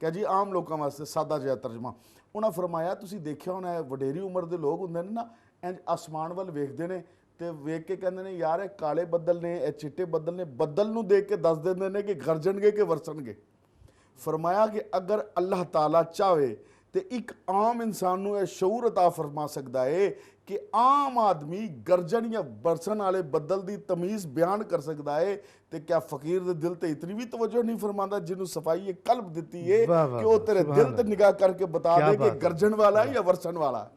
ਕਿ ਜੀ ਆਮ ਲੋਕਾਂ ਵਾਸਤੇ ਸਾਦਾ ਜਿਹਾ ਤਰਜਮਾ। ਉਹਨਾਂ ਫਰਮਾਇਆ ਤੁਸੀਂ ਦੇਖਿਆ ਹੋਣਾ ਵਡੇਰੀ ਉਮਰ ਦੇ ਲੋਕ ਹੁੰਦੇ ਨੇ ਨਾ, ਇੰਜ ਆਸਮਾਨ ਵੱਲ ਵੇਖਦੇ ਨੇ ਤੇ ਵੇਖ ਕੇ ਕਹਿੰਦੇ ਨੇ ਯਾਰ ਇਹ ਕਾਲੇ ਬੱਦਲ ਨੇ, ਇਹ ਚਿੱਟੇ ਬੱਦਲ ਨੇ, ਬੱਦਲ ਨੂੰ ਦੇਖ ਕੇ ਦੱਸ ਦਿੰਦੇ ਨੇ ਕਿ ਗਰਜਣਗੇ ਕਿ ਵਰਸਣਗੇ। ਫਰਮਾਇਆ ਕਿ ਅਗਰ ਅੱਲਾਹ ਤਾਲਾ ਚਾਹੇ ਤੇ ਇੱਕ ਆਮ ਇਨਸਾਨ ਨੂੰ ਇਹ ਸ਼ਊਰ ਅਤਾ ਫਰਮਾ ਸਕਦਾ ਹੈ ਕਿ ਆਮ ਆਦਮੀ ਗਰਜਣ ਜਾਂ ਬਰਸਣ ਵਾਲੇ ਬੱਦਲ ਦੀ ਤਮੀਜ਼ ਬਿਆਨ ਕਰ ਸਕਦਾ ਹੈ, ਤੇ ਕਿਆ ਫਕੀਰ ਦੇ ਦਿਲ ਤੇ ਇਤਨੀ ਵੀ ਤਵੱਜੋ ਨਹੀਂ ਫਰਮਾਉਂਦਾ ਜਿਹਨੂੰ ਸਫਾਈ ਕਲਬ ਦਿੱਤੀ ਹੈ ਕਿ ਉਹ ਤੇਰੇ ਦਿਲ ਤੇ ਨਿਗਾਹ ਕਰਕੇ ਬਤਾ ਦੇ ਕਿ ਗਰਜਣ ਵਾਲਾ ਹੈ ਜਾਂ ਵਰਸਣ ਵਾਲਾ।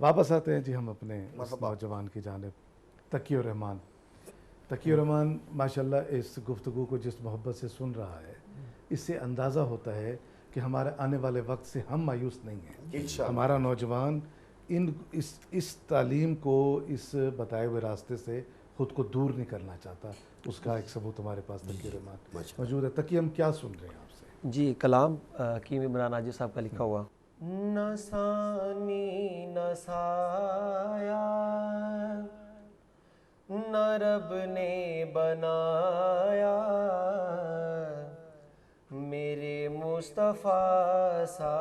واپس آتے ہیں جی ہم اپنے اس نوجوان کی جانب، تقی الرحمان۔ تقی الرحمان ماشاءاللہ اس گفتگو کو جس محبت سے سن رہا ہے، اس سے اندازہ ہوتا ہے کہ ہمارے آنے والے وقت سے ہم مایوس نہیں ہیں۔ ہمارا نوجوان اس تعلیم کو، اس بتائے ہوئے راستے سے خود کو دور نہیں کرنا چاہتا۔ اس کا ایک ثبوت ہمارے پاس تقی الرحمان موجود ہے۔ تقی ہم کیا سن رہے ہیں آپ سے؟ جی کلام حکیم عمران عاجز صاحب کا لکھا ہوا، نہ ثانی نہ سایہ نہ رب نے بنایا، میرے مصطفیٰ سا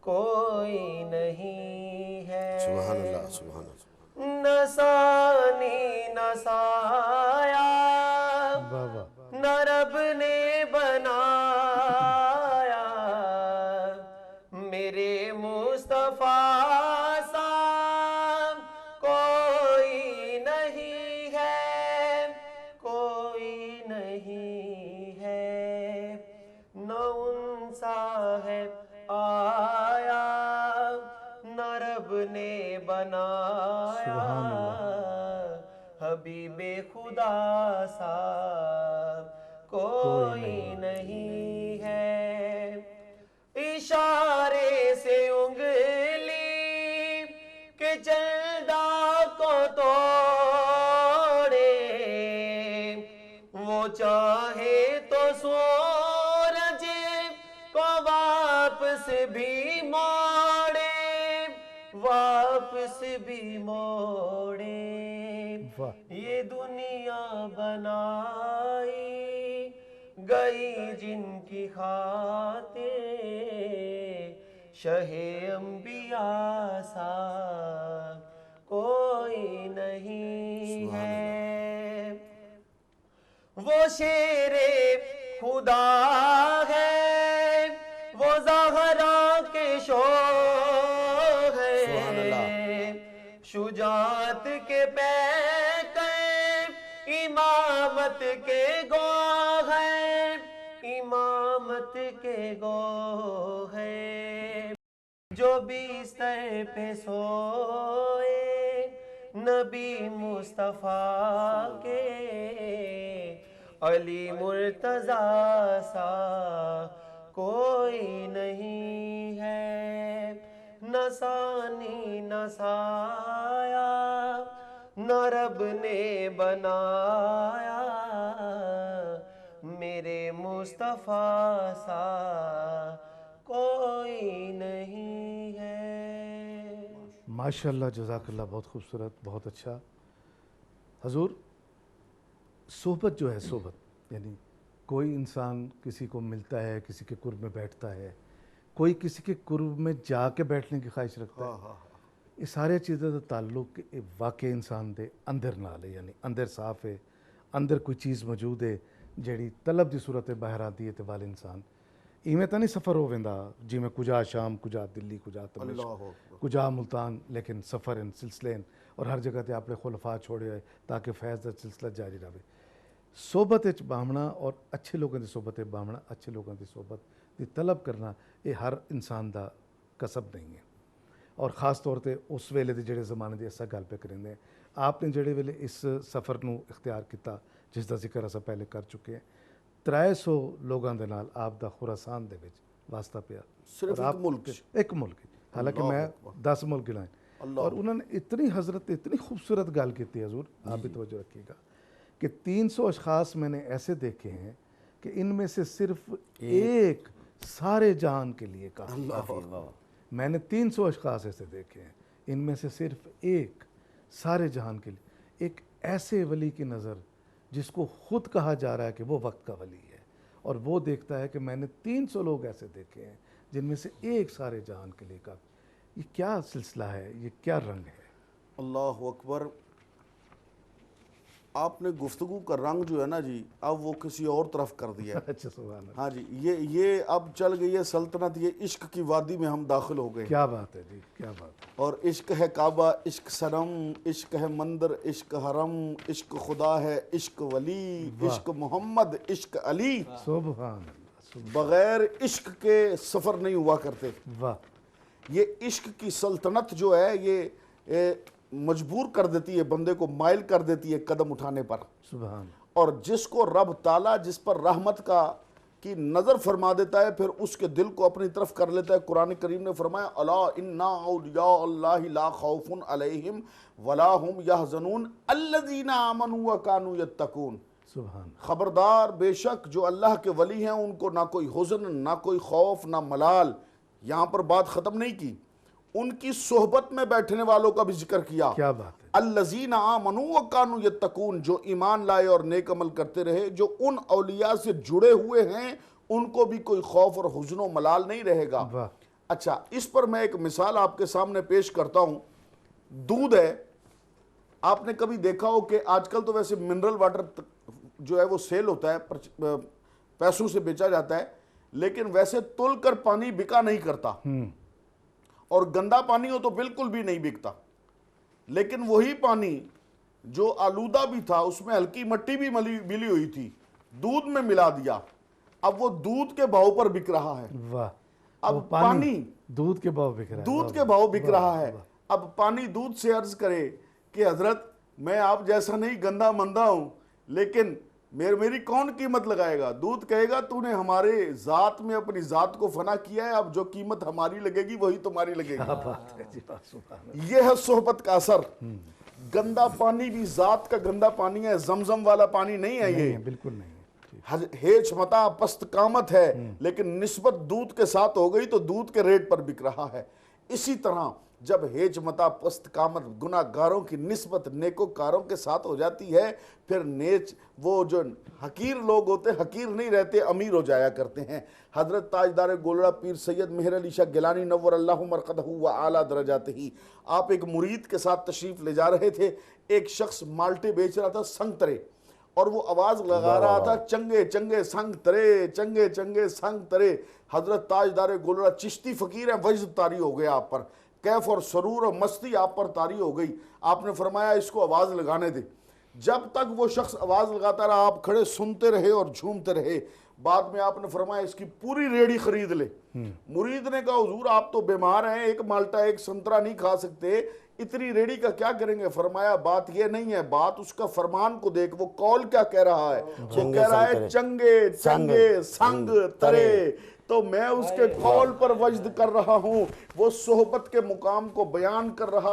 کوئی نہیں ہے۔ سبحان اللہ، سبحان اللہ۔ نہ ثانی نہ سایہ واہ واہ، نہ رب نے بنایا، میرے مصطفیٰ سا کوئی نہیں ہے، کوئی نہیں ہے، نہ ان سا ہے آیا نہ رب نے بنایا، حبیب خدا سا کوئی نہیں ہے۔ اشارے سے انگلی کے جلدہ کو توڑے، وہ چاہے تو سورج کو واپس بھی موڑے، واپس بھی موڑے، یہ دنیا بنائی گئی جن کی خاطر، شہ انبیاء سا کوئی نہیں ہے۔ وہ شیر خدا ہے، وہ زہرا کے شوق ہے، شجاعت کے پیکر امامت کے گواہ ہے، امامت کے گواہ ہے، جو بستر پہ سوئے نبی مصطفیٰ کے، علی مرتضیٰ سا کوئی نہیں ہے، نہ ثانی نہ سایہ نہ رب نے بنایا، میرے مصطفیٰ سا کوئی نہیں ہے۔ ماشاءاللہ، جزاک اللہ، بہت خوبصورت، بہت اچھا۔ حضور، صحبت جو ہے، صحبت یعنی کوئی انسان کسی کو ملتا ہے، کسی کے قرب میں بیٹھتا ہے، کوئی کسی کے قرب میں جا کے بیٹھنے کی خواہش رکھتا ہے، یہ سارے چیزیں دا تعلق واقع انسان دے اندر نال ہے، یعنی اندر صاف ہے، اندر کوئی چیز موجود ہے جیڑی طلب دی صورت باہر آتی ہے تے وال انسان ایویں تو نہیں سفر ہو ویندا جی میں کجا شام، کجا دلی، کجا دمشق، کجا ملتان، لیکن سفر ان سلسلے ہیں اور ہر جگہ تے اپنے خلفاء چھوڑے ہوئے تاکہ فیض دا سلسلہ جاری رہے۔ صحبت وچ باہمنا اور اچھے لوگوں دی صحبت باہمنا، اچھے لوگوں دی صحبت دی طلب کرنا، یہ ہر انسان دا کسب نہیں ہے، اور خاص طور تے اس ویلے دے جڑے زمانے دی اسا گل پہ کریں ہیں۔ آپ نے جڑے ویلے اس سفر نو اختیار کیتا جس دا ذکر اسا پہلے کر چکے ہیں، 300 لوگاں دے نال آپ دا خراسان دے وچ واسطہ پیا، صرف ایک ملک، ایک ملک، حالانکہ میں 10 ملک گنائے، اور انہوں نے اتنی حضرت اتنی خوبصورت گل کی حضور، آپ بھی توجہ رکھیے گا کہ 300 اشخاص میں نے ایسے دیکھے ہیں کہ ان میں سے صرف ایک سارے جہان کے لیے کافی ہے۔ میں نے 300 اشخاص ایسے دیکھے ہیں، ان میں سے صرف ایک سارے جہان کے لیے، ایک ایسے ولی کی نظر جس کو خود کہا جا رہا ہے کہ وہ وقت کا ولی ہے، اور وہ دیکھتا ہے کہ میں نے 300 لوگ ایسے دیکھے ہیں جن میں سے ایک سارے جہان کے لیے کافی۔ یہ کیا سلسلہ ہے، یہ کیا رنگ ہے؟ اللہ اکبر۔ آپ نے گفتگو کا رنگ جو ہے نا جی، اب وہ کسی اور طرف کر دیا ہے۔ اچھا، سبحان اللہ، ہاں جی، یہ اب چل گئی ہے سلطنت، یہ عشق کی وادی میں ہم داخل ہو گئے، کیا بات ہے جی، کیا بات ہے۔ اور عشق ہے کعبہ، عشق صنم، عشق ہے مندر، عشق حرم، عشق خدا ہے، عشق ولی، عشق محمد، عشق علی، سبحان اللہ، بغیر عشق کے سفر نہیں ہوا کرتے۔ واہ، یہ عشق کی سلطنت جو ہے یہ مجبور کر دیتی ہے بندے کو، مائل کر دیتی ہے قدم اٹھانے پر. سبحان. اور جس کو رب تعالیٰ جس پر رحمت کی نظر فرما دیتا ہے پھر اس کے دل کو اپنی طرف کر لیتا ہے. قرآن کریم نے فرمایا الا انا اولیاء اللہ لا خوف علیہم ولا هم یحزنون الذین آمنوا وکانوا یتقون. سبحان. خبردار، بے شک جو اللہ کے ولی ہیں ان کو نہ کوئی حزن، نہ کوئی خوف، نہ ملال. یہاں پر بات ختم نہیں کی، ان کی صحبت میں بیٹھنے والوں کا بھی ذکر کیا. کیا بات ہے. الذین آمنوا وکانوا یتقون، جو ایمان لائے اور نیک عمل کرتے رہے، جو ان اولیاء سے جڑے ہوئے ہیں ان کو بھی کوئی خوف اور حزن و ملال نہیں رہے گا. واہ. اچھا، اس پر میں ایک مثال آپ کے سامنے پیش کرتا ہوں. دودھ ہے، آپ نے کبھی دیکھا ہو کہ آج کل تو ویسے منرل واٹر جو ہے وہ سیل ہوتا ہے، پیسوں سے بیچا جاتا ہے، لیکن ویسے تل کر پانی بکا نہیں کرتا، اور گندا پانی ہو تو بالکل بھی نہیں بکتا. لیکن وہی پانی جو آلودہ بھی تھا، اس میں ہلکی مٹی بھی ملی ہوئی تھی، دودھ میں ملا دیا، اب وہ دودھ کے بھاؤ پر بک رہا ہے. واہ. اب پانی دودھ کے بھاؤ بک رہا ہے. دودھ کے بھاؤ بک رہا ہے. اب پانی دودھ سے عرض کرے کہ حضرت میں آپ جیسا نہیں گندا مندہ ہوں، لیکن میری کون قیمت لگائے گا؟ دودھ کہے گا تو نے ہمارے ذات میں اپنی ذات کو فنا کیا ہے، اب جو قیمت ہماری لگے گی وہی تمہاری لگے گی. بات ہے جی. سبحان. یہ ہے صحبت کا اثر. گندا پانی بھی ذات کا گندا پانی ہے، زمزم والا پانی نہیں ہے. یہ بالکل نہیں. ہیچ متا پست قامت ہے، لیکن نسبت دودھ کے ساتھ ہو گئی تو دودھ کے ریٹ پر بک رہا ہے. اسی طرح جب ہیچ متا پست قامت گناہ گاروں کی نسبت نیکوکاروں کے ساتھ ہو جاتی ہے، پھر وہ جو حقیر لوگ ہوتے حقیر نہیں رہتے، امیر ہو جایا کرتے ہیں. حضرت تاجدار گولڑا پیر سید مہر علی شاہ گیلانی نور اللہ مرقدہ و اعلیٰ درجاتہ، آپ ایک مرید کے ساتھ تشریف لے جا رہے تھے. ایک شخص مالٹے بیچ رہا تھا، سنگترے، اور وہ آواز لگا رہا تھا چنگے چنگے سنگ ترے، چنگے چنگے سنگ ترے. حضرت تاجدار گولڑا چشتی فقیر ہیں، وجد طاری ہو گیا آپ پر، کیف اور سرور اور مستی آپ پر طاری ہو گئی. آپ نے فرمایا اس کو آواز لگانے دے. جب تک وہ شخص آواز لگاتا رہا آپ کھڑے سنتے رہے اور جھومتے رہے. بعد میں آپ نے فرمایا اس کی پوری ریڑھی خرید لے. مرید نے کہا حضور آپ تو بیمار ہیں، ایک مالٹا ایک سنترا نہیں کھا سکتے، اتنی ریڑھی کا کیا کریں گے؟ فرمایا بات یہ نہیں ہے، بات اس کا فرمان کو دیکھ، وہ قول کیا کہہ رہا ہے؟ وہ کہہ رہا ہے چنگے چنگے سنگ ترے. تو میں اس کے قول پر وجد کر رہا ہوں، وہ صحبت کے مقام کو بیان کر رہا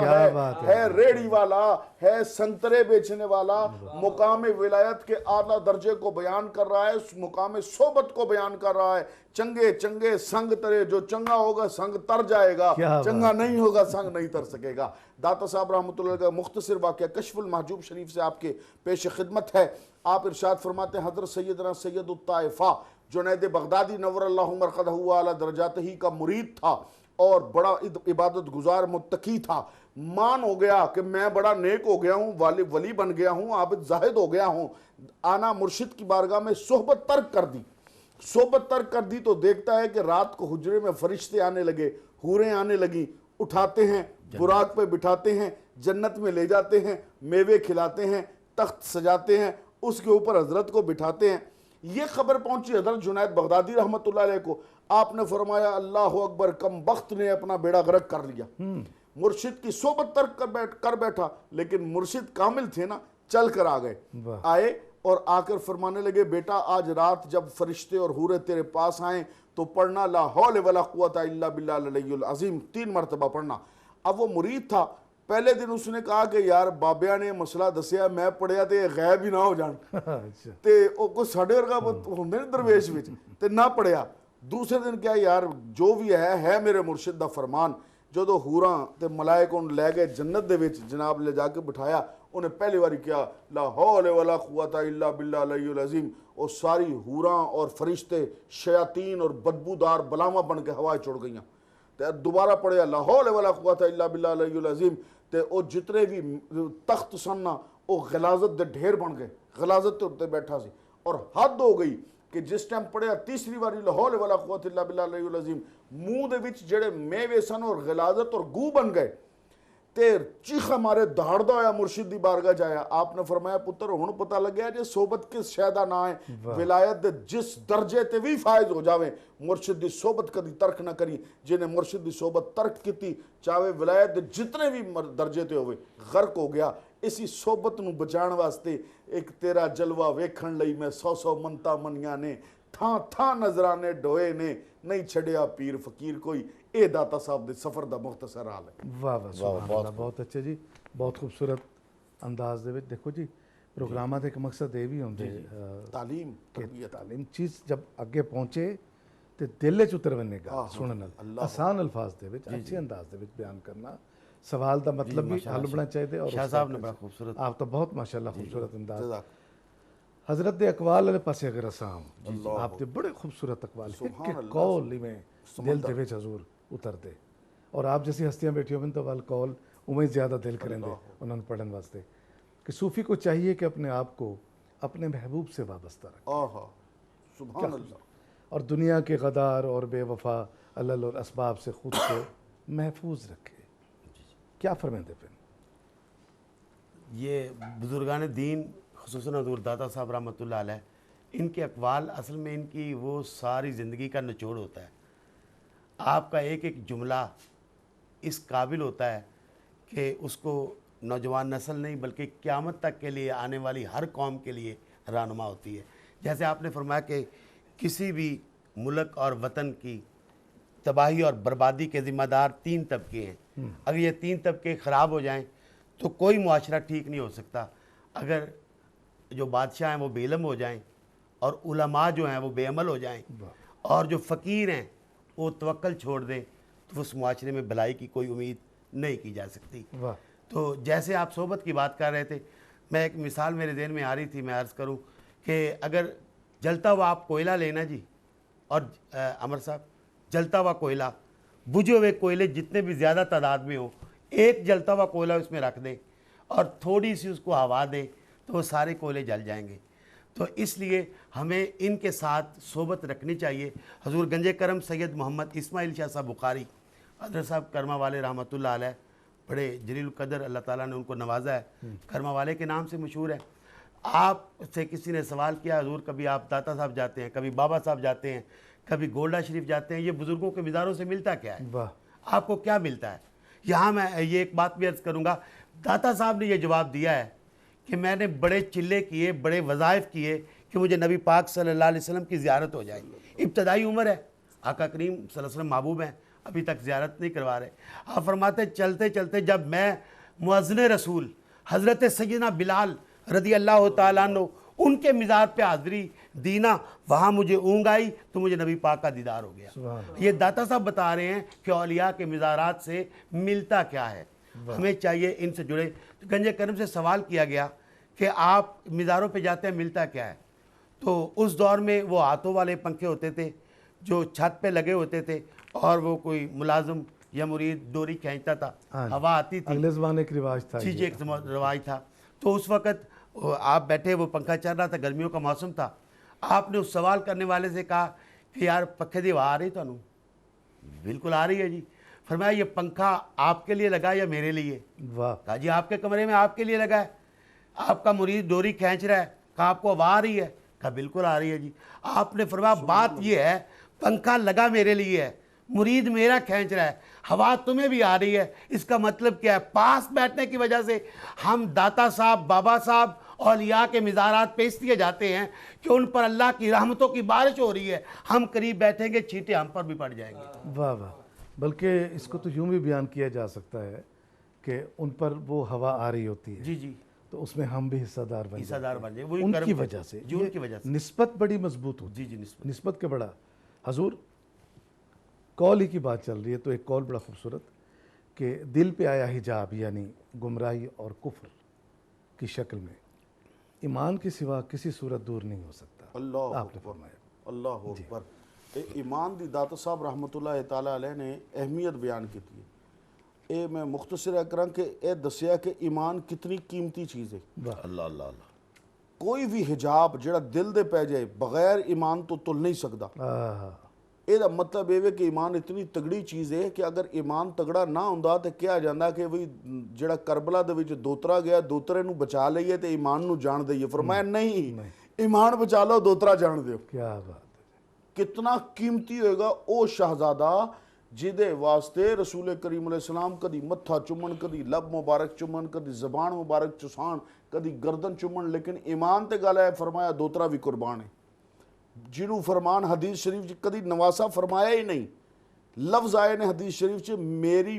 ہے ریڑھی والا، ہے سنترے بیچنے والا، مقام ولایت کے اعلیٰ درجے کو بیان کر رہا ہے، اس مقام صحبت کو بیان کر رہا ہے. چنگے چنگے سنگ ترے، جو چنگا ہوگا سنگ تر جائے گا، چنگا نہیں ہوگا سنگ نہیں تر سکے گا. داتا صاحب رحمۃ اللہ کا مختصر واقعہ کشف المحجوب شریف سے آپ کے پیش خدمت ہے. آپ ارشاد فرماتے ہیں حضرت سیدنا سید الطائفہ جنید بغدادی نور اللہ مرقدہ اعلیٰ درجاتہ کا مرید تھا اور بڑا عبادت گزار متقی تھا. مان ہو گیا کہ میں بڑا نیک ہو گیا ہوں، ولی بن گیا ہوں، عابد زاہد ہو گیا ہوں. آنا مرشد کی بارگاہ میں صحبت ترک کر دی. صحبت ترک کر دی تو دیکھتا ہے کہ رات کو حجرے میں فرشتے آنے لگے، حوریں آنے لگی، اٹھاتے ہیں، براق پہ بٹھاتے ہیں، جنت میں لے جاتے ہیں، میوے کھلاتے ہیں، تخت سجاتے ہیں، اس کے اوپر حضرت کو بٹھاتے ہیں. یہ خبر پہنچی حضرت جنید بغدادی رحمت اللہ علیہ کو. آپ نے فرمایا اللہ اکبر، کم بخت نے اپنا بیڑا غرق کر لیا. مرشد کی صحبت ترک کر بیٹھا، لیکن مرشد کامل تھے نا، چل کر آ گئے. آئے اور آ کر فرمانے لگے بیٹا آج رات جب فرشتے اور حوریں تیرے پاس آئیں تو پڑھنا لا حول ولا قوت الا باللہ العلی العظیم 3 مرتبہ پڑھنا. اب وہ مرید تھا، پہلے دن اس نے کہا کہ یار بابیا نے مسئلہ دسیا، میں پڑھیا تے غیب ہی نہ ہو جان تے او کوئی ساڈے ورگا ہوندے نے درویش وچ تے نہ پڑھیا. دوسرے دن کیا یار جو بھی ہے میرے مرشد دا فرمان. جدو حوراں تے ملائک ان لے گئے جنت دے وچ، جناب لے جا کے بٹھایا، انہیں پہلی باری کیا لا حول ولا قوت الا باللہ العلی العظیم. اور ساری حوراں اور فرشتے شیاطین اور بدبودار بلاواں بن کے ہوائے چڑھ گئیاں. تے دوبارہ پڑھیا لا حول ولا قوت الا باللہ العلی العظیم. تے او جتنے بھی تخت سننا او غلاظت دے ڈھیر بن گئے، غلاظت تے اتنے بیٹھا سی. اور حد ہو گئی کہ جس ٹائم پڑھیا تیسری باری لا حول ولا قوت الا باللہ العلی العظیم، منہ دے وچ جڑے میوے سن اور غلاظت اور گو بن گئے. تے چیخا مارے دہڑدا ہویا مرشد دی بارگاہ جایا. آپ نے فرمایا پتر ہن پتہ لگیا جے صحبت کس شہدا نہ ہے. ولایت دے جس درجے تے بھی فائز ہو جاویں مرشد دی صحبت کدی ترک نہ کری. جنہیں مرشد دی صحبت ترک کیتی چاہے ولایت دے جتنے بھی درجے تے ہوئے غرق ہو گیا. اسی صحبت نو بچان واسطے ایک تیرا جلوہ ویکھن لئی میں 100 منتا منیاں نے تھاں تھاں نظرانے ڈوئے نے نہیں چھڑیا پیر فقیر کوئی. اے داتا صاحب دے سفر دا مختصر حال ہے. واہ واہ سبحان اللہ, بہت اچھے جی, بہت خوبصورت انداز دے وچ. دیکھو جی پروگراماں دے ایک مقصد یہ بھی ہوندے تعلیم کہ تعلیم چیز جب اگے پہنچے تے دل وچ اتر ونے گا سنن آسان الفاظ دے وچ اچھے انداز دے وچ بیان کرنا. سوال دا مطلب بھی حل بنا چاہیے. اور شاہ صاحب نے بڑا خوبصورت, آپ تو بہت ماشاءاللہ خوبصورت انداز. حضرت دے اقوال والے پاسے اگر اساں آپ دے بڑے خوبصورت اقوال ایک قول میں دل دے وچ حضور اتر دے. اور آپ جیسی ہستیاں بیٹھی ہوئے تو قول امید زیادہ دل کریں دے انہوں نے پڑھن واسطے کہ صوفی کو چاہیے کہ اپنے آپ کو اپنے محبوب سے وابستہ رکھے. سبحان اللہ. اور دنیا کے غدار اور بے وفا علل اور اسباب سے خود کو محفوظ رکھے. کیا فرمائیں پھر یہ بزرگان دین خصوصاً حضور داتا صاحب رحمۃ اللہ علیہ, ان کے اقوال اصل میں ان کی وہ ساری زندگی کا نچوڑ ہوتا ہے. آپ کا ایک ایک جملہ اس قابل ہوتا ہے کہ اس کو نوجوان نسل نہیں بلکہ قیامت تک کے لیے آنے والی ہر قوم کے لیے رہنما ہوتی ہے. جیسے آپ نے فرمایا کہ کسی بھی ملک اور وطن کی تباہی اور بربادی کے ذمہ دار 3 طبقے ہیں. اگر یہ 3 طبقے خراب ہو جائیں تو کوئی معاشرہ ٹھیک نہیں ہو سکتا. اگر جو بادشاہ ہیں وہ بے علم ہو جائیں اور علماء جو ہیں وہ بے عمل ہو جائیں اور جو فقیر ہیں وہ توکل چھوڑ دیں تو اس معاشرے میں بھلائی کی کوئی امید نہیں کی جا سکتی. تو جیسے آپ صحبت کی بات کر رہے تھے, میں ایک مثال میرے ذہن میں آ رہی تھی, میں عرض کروں کہ اگر جلتا ہوا آپ کوئلہ لینا جی, اور عمر صاحب جلتا ہوا کوئلہ, بجھے ہوئے کوئلے جتنے بھی زیادہ تعداد میں ہوں, ایک جلتا ہوا کوئلہ اس میں رکھ دیں اور تھوڑی سی اس کو ہوا دیں تو وہ سارے کوئلے جل جائیں گے. تو اس لیے ہمیں ان کے ساتھ صحبت رکھنی چاہیے. حضور گنج کرم سید محمد اسماعیل شاہ صاحب بخاری حضرت صاحب کرما والے رحمۃ اللہ علیہ, بڑے جلیل القدر, اللہ تعالیٰ نے ان کو نوازا ہے, کرما والے کے نام سے مشہور ہے. آپ سے کسی نے سوال کیا حضور کبھی آپ داتا صاحب جاتے ہیں, کبھی بابا صاحب جاتے ہیں, کبھی گولڈا شریف جاتے ہیں, یہ بزرگوں کے مزاروں سے ملتا کیا ہے؟ آپ کو کیا ملتا ہے؟ یہاں میں یہ ایک بات بھی عرض کروں گا, داتا صاحب نے یہ جواب دیا ہے کہ میں نے بڑے چلے کیے, بڑے وظائف کیے کہ مجھے نبی پاک صلی اللہ علیہ وسلم کی زیارت ہو جائے. ابتدائی عمر ہے, آقا کریم صلی اللہ علیہ وسلم محبوب ہیں, ابھی تک زیارت نہیں کروا رہے. آپ فرماتے چلتے چلتے جب میں مؤذن رسول حضرت سیدنا بلال رضی اللہ تعالیٰ عنہ ان کے مزار پہ حاضری دینا, وہاں مجھے اونگ آئی تو مجھے نبی پاک کا دیدار ہو گیا. یہ داتا صاحب بتا رہے ہیں کہ اولیاء کے مزارات سے ملتا کیا ہے. ہمیں چاہیے ان سے جڑے. گنج کرم سے سوال کیا گیا کہ آپ مزاروں پہ جاتے ہیں ملتا کیا ہے؟ تو اس دور میں وہ ہاتھوں والے پنکھے ہوتے تھے جو چھت پہ لگے ہوتے تھے اور وہ کوئی ملازم یا مرید ڈوری کھینچتا تھا, ہوا آتی تھی. اگلے زمانے کا رواج تھا. جی ایک رواج تھا. تو اس وقت آپ بیٹھے, وہ پنکھا چل رہا تھا, گرمیوں کا موسم تھا. آپ نے اس سوال کرنے والے سے کہا کہ یار پکھے دی ہوا آ رہی تو بالکل آ رہی ہے جی. فرمایا یہ پنکھا آپ کے لیے لگا یا میرے لیے؟ کہا جی آپ کے کمرے میں آپ کے لیے لگا ہے. آپ کا مرید ڈوری کھینچ رہا ہے, کہا آپ کو ہوا آ رہی ہے؟ کہا بالکل آ رہی ہے جی. آپ نے فرمایا بات یہ ہے پنکھا لگا میرے لیے ہے, مرید میرا کھینچ رہا ہے, ہوا تمہیں بھی آ رہی ہے. اس کا مطلب کیا ہے؟ پاس بیٹھنے کی وجہ سے ہم داتا صاحب, بابا صاحب, اولیاء کے مزارات پہ اس لیے جاتے ہیں کہ ان پر اللہ کی رحمتوں کی بارش ہو رہی ہے. ہم قریب بیٹھیں گے چھینٹے ہم پر بھی پڑ جائیں گے. واہ واہ. بلکہ اس کو تو یوں بھی بیان کیا جا سکتا ہے کہ ان پر وہ ہوا آ رہی ہوتی ہے, جی جی, تو اس میں ہم بھی حصہ دار بن جائیں ان کی وجہ سے. ان کی وجہ سے نسبت بڑی مضبوط ہوتی. جی جی, نسبت کے بڑا. حضور قول ہی کی بات چل رہی ہے تو ایک قول بڑا خوبصورت کہ دل پہ آیا حجاب یعنی گمراہی اور کفر کی شکل میں ایمان کے سوا کسی صورت دور نہیں ہو سکتا. اللہ آپ نے فرمایا. اللہ اکبر. ایمان دی داتا صاحب رحمۃ اللہ تعالیٰ علیہ نے اہمیت بیان کی تھی. اے میں مختصر کراں کہ اے دسیا کہ ایمان کتنی قیمتی چیز ہے. اللہ اللہ اللہ. کوئی بھی حجاب جڑا دل دے پہ جائے بغیر ایمان تو تل نہیں سکتا. ਇਹਦਾ ਮਤਲਬ ਇਹ ਵੇ ਕਿ ਈਮਾਨ ਇਤਨੀ ਤਗੜੀ ਚੀਜ਼ ਹੈ ਕਿ ਅਗਰ ਈਮਾਨ ਤਗੜਾ ਨਾ ਹੁੰਦਾ ਤੇ ਕਿਹਾ ਜਾਂਦਾ ਕਿ ਵੀ ਜਿਹੜਾ ਕਰਬਲਾ ਦੇ ਵਿੱਚ ਦੋਤਰਾ ਗਿਆ, ਦੋਤਰੇ ਨੂੰ ਬਚਾ ਲਈਏ ਤੇ ਈਮਾਨ ਨੂੰ ਜਾਣ ਦਈਏ। ਫਰਮਾਇਆ ਨਹੀਂ, ਈਮਾਨ ਬਚਾ ਲਓ, ਦੋਤਰਾ ਜਾਣ ਦਿਓ। ਕੀ ਬਾਤ ਹੈ। ਕਿਤਨਾ ਕੀਮਤੀ ਹੋਏਗਾ ਉਹ ਸ਼ਹਜ਼ਾਦਾ ਜਿਹਦੇ ਵਾਸਤੇ ਰਸੂਲ ਕਰੀਮ ਅਲੈਹਿ ਸਲਾਮ ਕਦੀ ਮੱਥਾ ਚੁੰਮਣ, ਕਦੀ ਲਬ ਮੁਬਾਰਕ ਚੁੰਮਣ, ਕਦੀ ਜ਼ਬਾਨ ਮੁਬਾਰਕ ਚੁਸਾਣ, ਕਦੀ ਗਰਦਨ ਚੁੰਮਣ, ਲੇਕਿਨ ਈਮਾਨ ਤੇ ਗੱਲ ਹੈ ਫਰਮਾਇਆ ਦੋਤਰਾ ਵੀ ਕੁਰਬਾਨ ਹੈ। ਜਿਹਨੂੰ ਫਰਮਾਨ ਹਦੀਸ ਸ਼ਰੀਫ 'ਚ ਕਦੀ ਨਵਾਸਾ ਫਰਮਾਇਆ ਹੀ ਨਹੀਂ। ਲਫ਼ਜ਼ ਆਏ ਨੇ ਹਦੀਸ ਸ਼ਰੀਫ 'ਚ, ਮੇਰੀ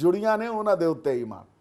ਜੁੜੀਆਂ ਨੇ ਉਹਨਾਂ ਦੇ ਉੱਤੇ ਈਮਾਨ।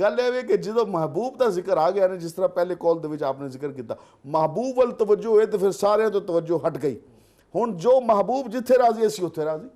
ਗੱਲ ਇਹ ਵੇ ਕਿ ਜਦੋਂ ਮਹਿਬੂਬ ਦਾ ਜ਼ਿਕਰ ਆ ਗਿਆ ਨੇ, ਜਿਸ ਤਰ੍ਹਾਂ ਪਹਿਲੇ ਕੌਲ ਦੇ ਵਿੱਚ ਆਪਨੇ ਜ਼ਿਕਰ ਕੀਤਾ, ਮਹਿਬੂਬ ਵੱਲ ਤਵੱਜੋ ਹੋਏ ਤੇ ਫਿਰ ਸਾਰਿਆਂ ਤੋਂ ਤਵੱਜੋ ਹਟ ਗਈ। ਹੁਣ ਜੋ ਮਹਿਬੂਬ ਜਿੱਥੇ ਰਾਜ਼ੀ ਅਸੀਂ ਉੱਥੇ ਰਾਜ਼ੀ।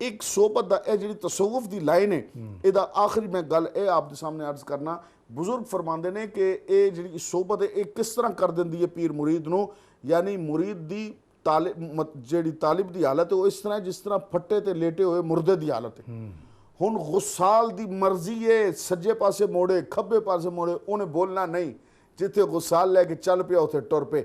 ਇੱਕ ਸੋਬਤ ਦਾ ਇਹ ਜਿਹੜੀ ਤਸawuf ਦੀ ਲਾਈਨ ਹੈ, ਇਹਦਾ ਆਖਰੀ ਮੈਂ ਗੱਲ ਇਹ ਆਪ ਦੇ ਸਾਹਮਣੇ ਅਰਜ਼ ਕਰਨਾ। ਬਜ਼ੁਰਗ ਫਰਮਾਉਂਦੇ ਨੇ ਕਿ ਇਹ ਜਿਹੜੀ ਸੋਬਤ ਹੈ ਇਹ ਕਿਸ ਤਰ੍ਹਾਂ ਕਰ ਦਿੰਦੀ ਹੈ ਪੀਰ ਮੁਰੀਦ ਨੂੰ। ਯਾਨੀ ਮੁਰੀਦ ਦੀ ਜਿਹੜੀ ਤਾਲਿਬ ਦੀ ਹਾਲਤ ਹੈ ਉਹ ਇਸ ਤਰ੍ਹਾਂ ਜਿਸ ਤਰ੍ਹਾਂ ਫੱਟੇ ਤੇ ਲੇਟੇ ਹੋਏ ਮੁਰਦੇ ਦੀ ਹਾਲਤ ਹੈ। ਹੁਣ ਗੁਸਾਲ ਦੀ ਮਰਜ਼ੀ ਹੈ ਸੱਜੇ ਪਾਸੇ ਮੋੜੇ ਖੱਬੇ ਪਾਸੇ ਮੋੜੇ, ਉਹਨੇ ਬੋਲਣਾ ਨਹੀਂ। ਜਿੱਥੇ ਗੁਸਾਲ ਲੈ ਕੇ ਚੱਲ ਪਿਆ ਉੱਥੇ ਟੁਰ ਪਏ।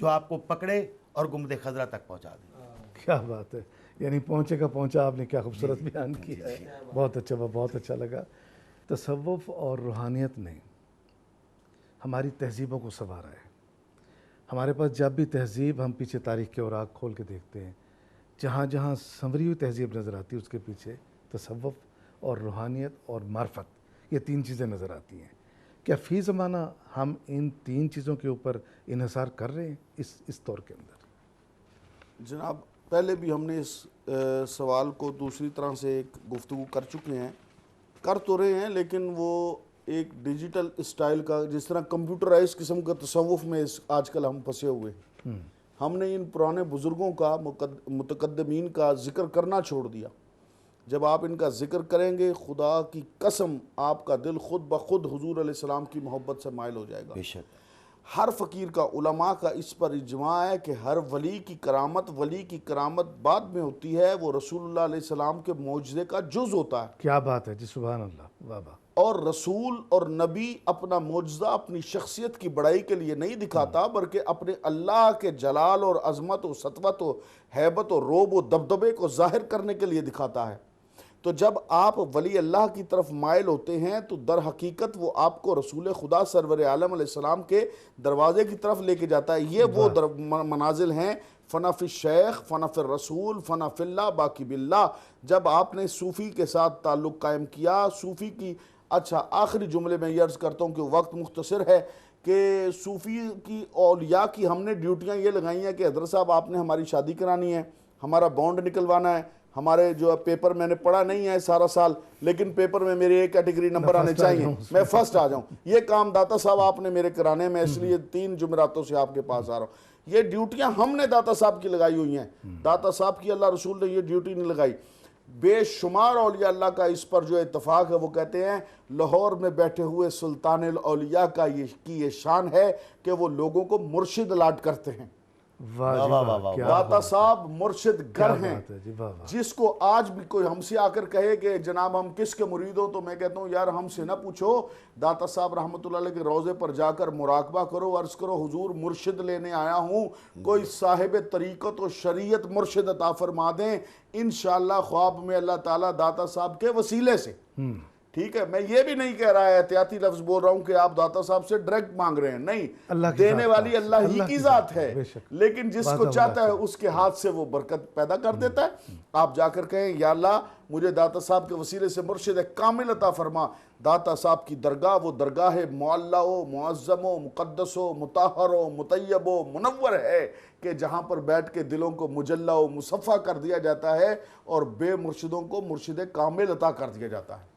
جو آپ کو پکڑے اور گنبد خضرا تک پہنچا دے. کیا بات ہے، یعنی پہنچے کا پہنچا، آپ نے کیا خوبصورت بیان کیا ہے. بہت اچھا، بہت اچھا لگا. تصوف اور روحانیت نے ہماری تہذیبوں کو سنوارا ہے. ہمارے پاس جب بھی تہذیب، ہم پیچھے تاریخ کے اوراق کھول کے دیکھتے ہیں، جہاں جہاں سنوری ہوئی تہذیب نظر آتی ہے اس کے پیچھے تصوف اور روحانیت اور معرفت، یہ تین چیزیں نظر آتی ہیں. کیا فی زمانہ ہم ان تین چیزوں کے اوپر انحصار کر رہے ہیں اس دور کے اندر؟ جناب پہلے بھی ہم نے اس سوال کو دوسری طرح سے ایک گفتگو کر چکے ہیں، کر تو رہے ہیں، لیکن وہ ایک ڈیجیٹل اسٹائل کا، جس طرح کمپیوٹرائز قسم کا تصوف میں آج کل ہم پھنسے ہوئے ہیں. ہم نے ان پرانے بزرگوں کا، متقدمین کا ذکر کرنا چھوڑ دیا. جب آپ ان کا ذکر کریں گے، خدا کی قسم آپ کا دل خود بخود حضور علیہ السلام کی محبت سے مائل ہو جائے گا. بے شک. ہر فقیر کا، علماء کا اس پر اجماع ہے کہ ہر ولی کی کرامت بعد میں ہوتی ہے، وہ رسول اللہ علیہ السلام کے معجزے کا جز ہوتا ہے. کیا بات ہے جی، سبحان اللہ، واہ واہ. اور رسول اور نبی اپنا معجزہ اپنی شخصیت کی بڑائی کے لیے نہیں دکھاتا، بلکہ اپنے اللہ کے جلال اور عظمت و سطوت و ہیبت و رعب و دبدبے کو ظاہر کرنے کے لیے دکھاتا ہے. تو جب آپ ولی اللہ کی طرف مائل ہوتے ہیں تو در حقیقت وہ آپ کو رسول خدا سرور عالم علیہ السلام کے دروازے کی طرف لے کے جاتا ہے. یہ وہ منازل ہیں، فنا فی الشیخ، فنا فی الرسول، فنا فی اللہ، باقی باللہ. جب آپ نے صوفی کے ساتھ تعلق قائم کیا، صوفی کی، اچھا آخری جملے میں یہ عرض کرتا ہوں کہ وقت مختصر ہے، کہ صوفی کی اولیاء کی ہم نے ڈیوٹیاں یہ لگائی ہیں کہ حضرت صاحب آپ نے ہماری شادی کرانی ہے، ہمارا بانڈ نکلوانا ہے، ہمارے جو پیپر میں نے پڑھا نہیں ہے سارا سال، لیکن پیپر میں میرے ایک کیٹیگری نمبر آنے چاہیے، میں فرسٹ آ جاؤں. یہ کام داتا صاحب آپ نے میرے کرانے میں، اس لیے 3 جمعراتوں سے آپ کے پاس آ رہا ہوں. یہ ڈیوٹیاں ہم نے داتا صاحب کی لگائی ہوئی ہیں. داتا صاحب کی اللہ رسول نے یہ ڈیوٹی نہیں لگائی. بے شمار اولیاء اللہ کا اس پر جو اتفاق ہے، وہ کہتے ہیں لاہور میں بیٹھے ہوئے سلطان الاولیاء کی یہ شان ہے کہ وہ لوگوں کو مرشد الاٹ کرتے ہیں. داتا صاحب مرشد گر ہیں. جس کو آج بھی کوئی ہم سے آ کر کہے کہ جناب ہم کس کے مرید ہو، تو میں کہتا ہوں یار ہم سے نہ پوچھو، داتا صاحب رحمۃ اللہ علیہ کے روضے پر جا کر مراقبہ کرو، عرض کرو حضور مرشد لینے آیا ہوں، کوئی صاحب طریقت و شریعت مرشد عطا فرما دیں. انشاءاللہ خواب میں اللہ تعالیٰ داتا صاحب کے وسیلے سے. ٹھیک ہے، میں یہ بھی نہیں کہہ رہا ہے، احتیاطی لفظ بول رہا ہوں کہ آپ داتا صاحب سے ڈائریکٹ مانگ رہے ہیں، نہیں، دینے والی اللہ ہی کی ذات ہے، لیکن جس کو چاہتا ہے اس کے ہاتھ سے وہ برکت پیدا کر دیتا ہے. آپ جا کر کہیں یا اللہ مجھے داتا صاحب کے وسیلے سے مرشد کامل عطا فرما. داتا صاحب کی درگاہ وہ درگاہ معلّہ و معظم و مقدس و مطہر و مطیب و منور ہے کہ جہاں پر بیٹھ کے دلوں کو مجلّہ و مصفہ کر دیا جاتا ہے اور بے مرشدوں کو مرشد کامل عطا کر دیا جاتا ہے.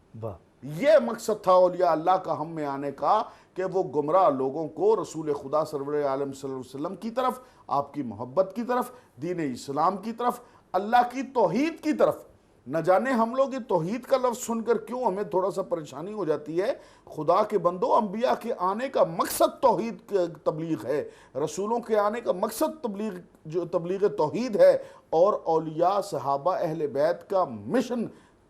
یہ مقصد تھا اولیاء اللہ کا ہم میں آنے کا، کہ وہ گمراہ لوگوں کو رسول خدا سرور عالم صلی اللہ علیہ وسلم کی طرف، آپ کی محبت کی طرف، دین اسلام کی طرف، اللہ کی توحید کی طرف. نہ جانے ہم لوگ یہ توحید کا لفظ سن کر کیوں ہمیں تھوڑا سا پریشانی ہو جاتی ہے. خدا کے بندو، انبیاء کے آنے کا مقصد توحید تبلیغ ہے، رسولوں کے آنے کا مقصد تبلیغ توحید ہے، اور اولیاء صحابہ اہل بیت کا مشن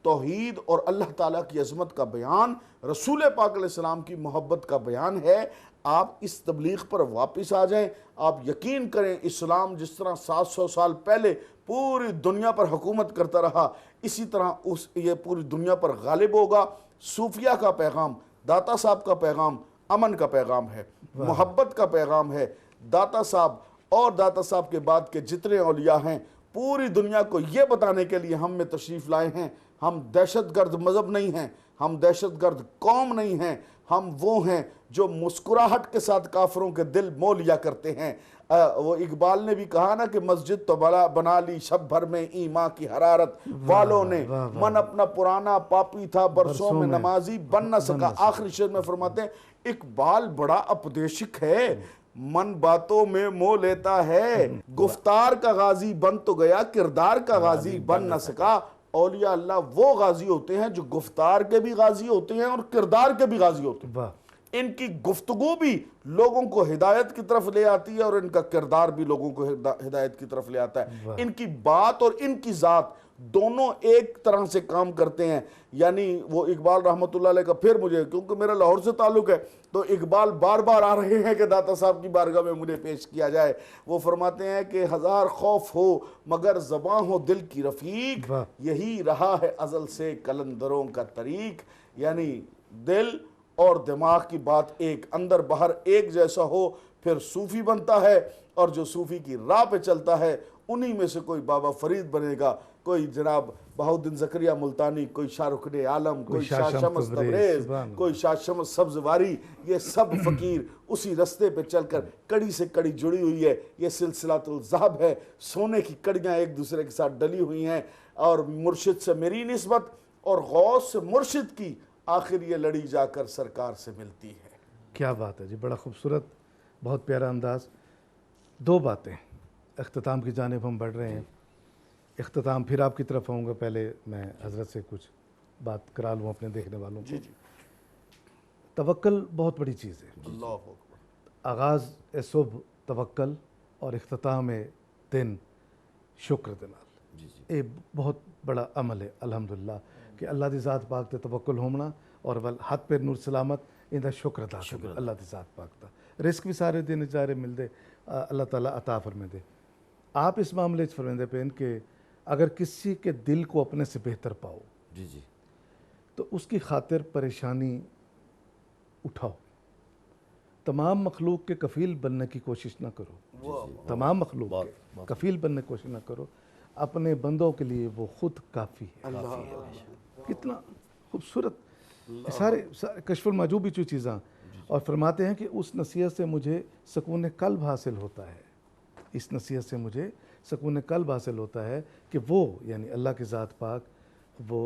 توحید اور اللہ تعالیٰ کی عظمت کا بیان، رسول پاک علیہ السلام کی محبت کا بیان ہے. آپ اس تبلیغ پر واپس آ جائیں. آپ یقین کریں اسلام جس طرح 700 سال پہلے پوری دنیا پر حکومت کرتا رہا، اسی طرح یہ پوری دنیا پر غالب ہوگا. صوفیہ کا پیغام، داتا صاحب کا پیغام امن کا پیغام ہے، محبت کا پیغام ہے. داتا صاحب اور داتا صاحب کے بعد کے جتنے اولیاء ہیں، پوری دنیا کو یہ بتانے کے لیے ہم میں تشریف لائے ہیں. ہم دہشت گرد مذہب نہیں ہیں، ہم دہشت گرد قوم نہیں ہیں، ہم وہ ہیں جو مسکراہٹ کے ساتھ کافروں کے دل مو لیا کرتے ہیں. وہ اقبال نے بھی کہا نا کہ مسجد تو بنا لی شب بھر میں ایمان کی حرارت والوں نے، من اپنا پرانا پاپی تھا برسوں میں نمازی بن نہ سکا. آخری شعر میں فرماتے ہیں اقبال بڑا اپدیشک ہے، من باتوں میں مو لیتا ہے، گفتار کا غازی بن تو گیا کردار کا غازی بن نہ سکا. اولیاء اللہ وہ غازی ہوتے ہیں جو گفتار کے بھی غازی ہوتے ہیں اور کردار کے بھی غازی ہوتے ہیں. ان کی گفتگو بھی لوگوں کو ہدایت کی طرف لے آتی ہے اور ان کا کردار بھی لوگوں کو ہدایت کی طرف لے آتا ہے. ان کی بات اور ان کی ذات دونوں ایک طرح سے کام کرتے ہیں. یعنی وہ اقبال رحمۃ اللہ علیہ کا پھر مجھے کیونکہ میرا لاہور سے تعلق ہے تو اقبال بار بار آ رہے ہیں کہ داتا صاحب کی بارگاہ میں مجھے پیش کیا جائے. وہ فرماتے ہیں کہ ہزار خوف ہو مگر زباں ہو دل کی رفیق, یہی رہا ہے ازل سے قلندروں کا طریق. یعنی دل اور دماغ کی بات ایک, اندر باہر ایک جیسا ہو پھر صوفی بنتا ہے, اور جو صوفی کی راہ پہ چلتا ہے انہی میں سے کوئی بابا فرید بنے گا, کوئی جناب بہاؤالدین زکریہ ملتانی, کوئی شاہ رخ عالم, کوئی شاہ شمس تبریز, کوئی شاہ شمس سبزواری. یہ سب فقیر اسی رستے پہ چل کر کڑی سے کڑی جڑی ہوئی ہے. یہ سلسلۃ الذہب ہے, سونے کی کڑیاں ایک دوسرے کے ساتھ ڈلی ہوئی ہیں. اور مرشد سے میری نسبت اور غوث سے مرشد کی آخر یہ لڑی جا کر سرکار سے ملتی ہے. کیا بات ہے جی, بڑا خوبصورت, بہت پیارا انداز. دو باتیں, اختتام کی جانب ہم بڑھ رہے ہیں. اختتام پھر آپ کی طرف آؤں گا, پہلے میں حضرت سے کچھ بات کرا لوں اپنے دیکھنے والوں کو. توکل بہت بڑی چیز ہے. اللہ اکبر. آغاز صبح توکل اور اختتام دن شکر دے نال. یہ بہت بڑا عمل ہے الحمدللہ کہ اللہ دی ذات پاک تے توکل ہونا اور ہاتھ پیر نور سلامت ان دا شکر ادا کرنا اللہ دی ذات پاک دا. رزق بھی سارے دن جارے مل دے, اللہ تعالیٰ عطا فرمے دے. آپ اس معاملے چ فرمیندے پین کہ اگر کسی کے دل کو اپنے سے بہتر پاؤ تو اس کی خاطر پریشانی اٹھاؤ. تمام مخلوق کے کفیل بننے کی کوشش نہ کرو, تمام مخلوق کے کفیل بننے کی کوشش نہ کرو, اپنے بندوں کے لیے وہ خود کافی ہے. کتنا خوبصورت سارے کشف المحجوب بھی جو چیزاں. اور فرماتے ہیں کہ اس نصیحت سے مجھے سکون قلب حاصل ہوتا ہے, اس نصیحت سے مجھے سکون قلب حاصل ہوتا ہے کہ وہ یعنی اللہ کی ذات پاک وہ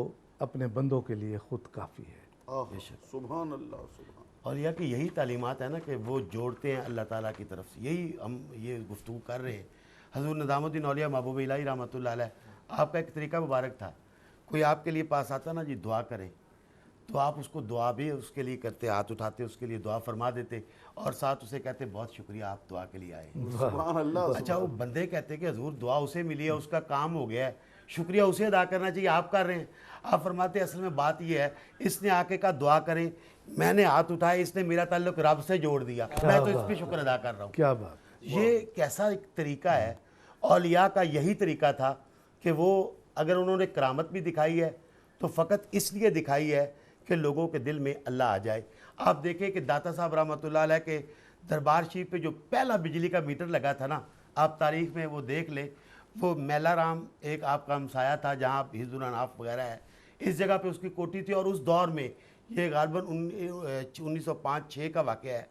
اپنے بندوں کے لیے خود کافی ہے. سبحان اللہ سبحان. اور یہ کہ یہی تعلیمات ہے نا کہ وہ جوڑتے ہیں اللہ تعالیٰ کی طرف سے. یہی ہم یہ گفتگو کر رہے ہیں. حضور ندام الدین اولیاء محبوب الہی رحمۃ اللہ علیہ, آپ کا ایک طریقہ مبارک تھا, کوئی آپ کے لیے پاس آتا نا جی دعا کریں تو آپ اس کو دعا بھی اس کے لیے کرتے, ہاتھ اٹھاتے اس کے لیے دعا فرما دیتے اور ساتھ اسے کہتے بہت شکریہ آپ دعا کے لیے آئے. سبحان اللہ. اچھا وہ بندے کہتے کہ حضور دعا اسے ملی ہے, اس کا کام ہو گیا ہے, شکریہ اسے ادا کرنا چاہیے, آپ کر رہے ہیں. آپ فرماتے اصل میں بات یہ ہے اس نے آ کے کہا دعا کریں, میں نے ہاتھ اٹھائے, اس نے میرا تعلق رب سے جوڑ دیا, میں تو اس پہ شکر ادا کر رہا ہوں. کیا بات. یہ کیسا ایک طریقہ ہے. اولیاء کا یہی طریقہ تھا کہ وہ اگر انہوں نے کرامت بھی دکھائی ہے تو فقط اس لیے دکھائی ہے کہ لوگوں کے دل میں اللہ آ جائے. آپ دیکھیں کہ داتا صاحب رحمۃ اللہ علیہ کے دربار شریف پہ جو پہلا بجلی کا میٹر لگا تھا نا, آپ تاریخ میں وہ دیکھ لیں, وہ میلا رام ایک آپ کا ہمسایہ تھا جہاں حزب الاناف وغیرہ ہے, اس جگہ پہ اس کی کوٹھی تھی. اور اس دور میں یہ غالباً 1905-06 کا واقعہ ہے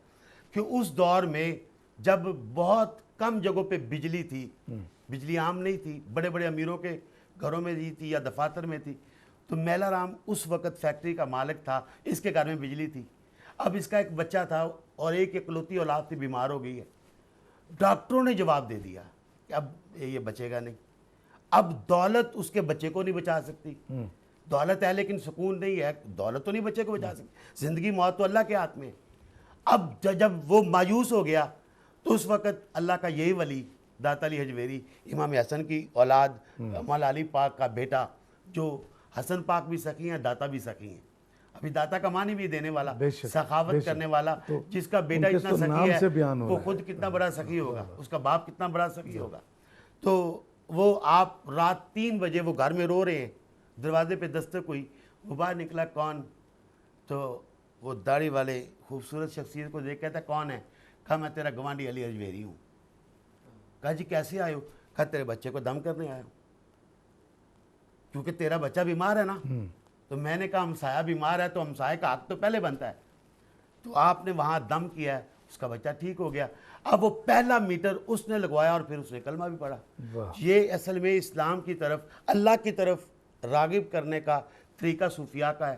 کہ اس دور میں جب بہت کم جگہوں پہ بجلی تھی, بجلی عام نہیں تھی, بڑے بڑے امیروں کے گھروں میں دی تھی یا دفاتر میں تھی, تو میلا رام اس وقت فیکٹری کا مالک تھا, اس کے گھر میں بجلی تھی. اب اس کا ایک بچہ تھا اور ایک اکلوتی اولاد تھی, بیمار ہو گئی ہے. ڈاکٹروں نے جواب دے دیا کہ اب یہ بچے گا نہیں. اب دولت اس کے بچے کو نہیں بچا سکتی, دولت ہے لیکن سکون نہیں ہے, دولت تو نہیں بچے کو بچا سکتی, زندگی موت تو اللہ کے ہاتھ میں. اب جب وہ مایوس ہو گیا تو اس وقت اللہ کا یہی ولی داتا علی حجویری, امام حسن کی اولاد, مولا علی پاک کا بیٹا, جو حسن پاک بھی سخی ہیں, داتا بھی سخی ہیں. ابھی داتا کا معنی بھی دینے والا, سخاوت کرنے والا, جس کا بیٹا اتنا سخی ہے وہ خود کتنا بڑا سخی ہوگا, اس کا باپ کتنا بڑا سخی ہوگا. تو وہ آپ رات 3 بجے وہ گھر میں رو رہے ہیں, دروازے پہ دستک ہوئی, وہ باہر نکلا, کون؟ تو وہ داڑھی والے خوبصورت شخصیت کو دیکھ کہتا کون ہے؟ کہا میں تیرا گوانڈی علی حجویری ہوں. کہا جی کیسے آئے ہو؟ کہا تیرے بچے کو دم کرنے آیا ہوں, کیونکہ تیرا بچہ بیمار ہے نا. تو میں نے کہا ہمسایہ بیمار ہے تو ہمسایہ کا حق تو پہلے بنتا ہے. تو آپ نے وہاں دم کیا ہے, اس کا بچہ ٹھیک ہو گیا. اب وہ پہلا میٹر اس نے لگوایا اور پھر اس نے کلمہ بھی پڑھا. یہ اصل میں اسلام کی طرف, اللہ کی طرف راغب کرنے کا طریقہ صوفیاء کا ہے.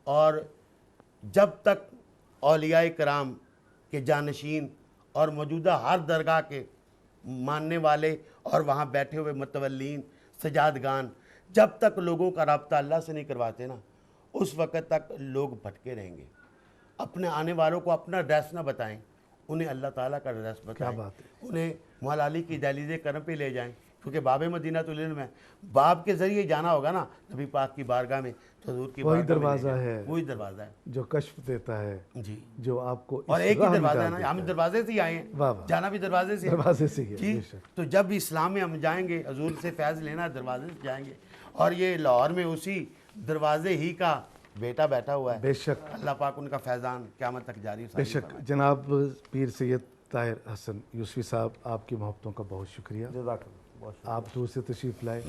اور جب تک اولیاء کرام کے جانشین اور موجودہ ہر درگاہ کے ماننے والے اور وہاں بیٹھے ہوئے متولین سجادگان جب تک لوگوں کا رابطہ اللہ سے نہیں کرواتے نا, اس وقت تک لوگ بھٹکے رہیں گے. اپنے آنے والوں کو اپنا ایڈریس نہ بتائیں، انہیں اللہ تعالیٰ کا ایڈریس بتائیں، بات ہے۔ انہیں مولا علی کی دہلیز کرم پہ لے جائیں، کیونکہ باب مدینہ العلم ہے، باب کے ذریعے جانا ہوگا نا نبی پاک کی بارگاہ میں، تو حضور کی وہی بارگاہ میں لے دروازہ جائیں۔ ہے وہی دروازہ ہے جو کشف دیتا ہے، جی، جو آپ کو اور اس ایک ہی راہ میں دروازہ ہے ڈال نا، دیتا ہم دروازے سے ہی آئے ہیں، واہ واہ، جانا بھی دروازے سے ہے۔ دروازے سے ہی ہے، جی، بے شک۔ تو جب اسلام میں ہم جائیں گے، حضور سے فیض لینا دروازے سے جائیں گے، اور یہ لاہور میں اسی دروازے ہی کا بیٹا بیٹھا ہوا ہے، بے شک، اللہ پاک ان کا فیضان قیامت تک جاری بے شک۔ جناب پیر سید طاہر حسن یوسفی صاحب، آپ کی محبتوں کا بہت شکریہ، آپ دور سے تشریف لائے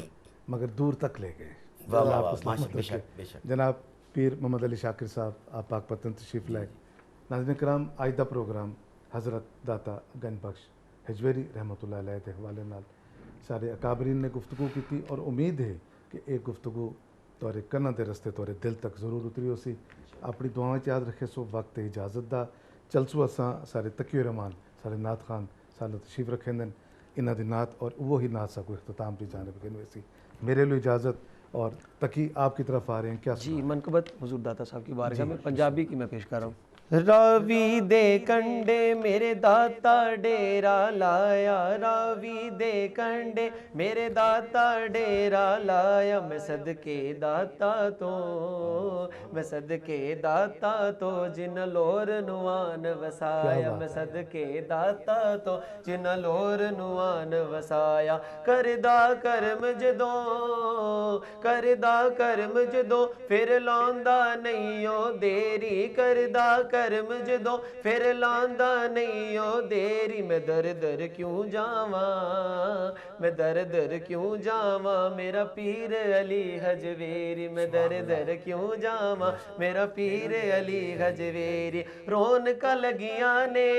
مگر دور تک لے گئے، اللہ آپ کو سلامت رکھے۔ جناب پیر محمد علی شاکر صاحب، آپ پاک پتن تشریف لائے۔ ناظرین کرام، آئندہ پروگرام حضرت داتا گنج بخش ہجویری رحمۃ اللہ علیہ کے حوالے نال سارے اکابرین نے گفتگو کی تھی، اور امید ہے کہ ایک گفتگو تورے کناں دے رستے تورے دل تک ضرور اتری ہو سی۔ اپنی دعائیں یاد رکھے سو، وقت اجازت دا چلسو اساں سارے تقی رحمان سارے نعت خان سارے تشریف رکھیں دن انہاں دی نعت، اور وہی نعت سا کو اختتام کی جانب گن ویسی میرے لیے اجازت، اور تقی آپ کی طرف آ رہے ہیں، کیا جی منقبت حضور داتا صاحب کی بارگاہ میں پنجابی کی میں پیش کر رہا ہوں۔ راوی دے کنڈے میرے داتا ڈیرا لایا، راوی دے کنڈے میرے داتا ڈیرا لایا، میں صدقے داتا تو، میں صدقے داتا تو جن لور نوان وسایا، میں صدقے داتا تو جن لور نوان وسایا، کردا کرم جدوں، کردا کرم جدوں پھر لوندا نہیں او دیری، کردا کرم جدوں پھر لاندا نہیں او دیری، میں در در کیوں جاواں، میں در در کیوں جاواں میرا پیر علی حجویری، میں در در کیوں جاواں میرا پیر علی حجویری، رونقاں لگیاں نے،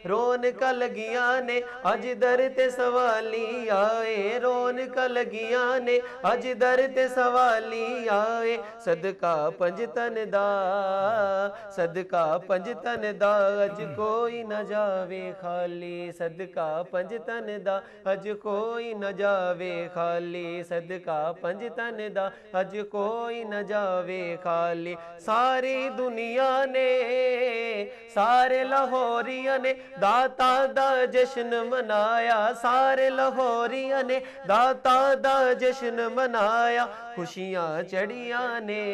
رونقاں لگیاں نے اج در تے سوالی آئے، رونقاں لگیاں نے اج در تے سوالی آئے، صدقہ پنجتن دا، صدقہ پنجتن دا اج کوئی نہ جاوے خالی، صدقہ پنجتن دا اج کوئی نہ جاوے خالی، صدقہ پنجتن دا اج کوئی نہ جاوے خالی، ساری دنیا نے، سارے لاہوریاں نے داتا دا جشن منایا، سارے لاہوریاں نے داتا دا جشن منایا، خوشیاں چڑھیاں نے،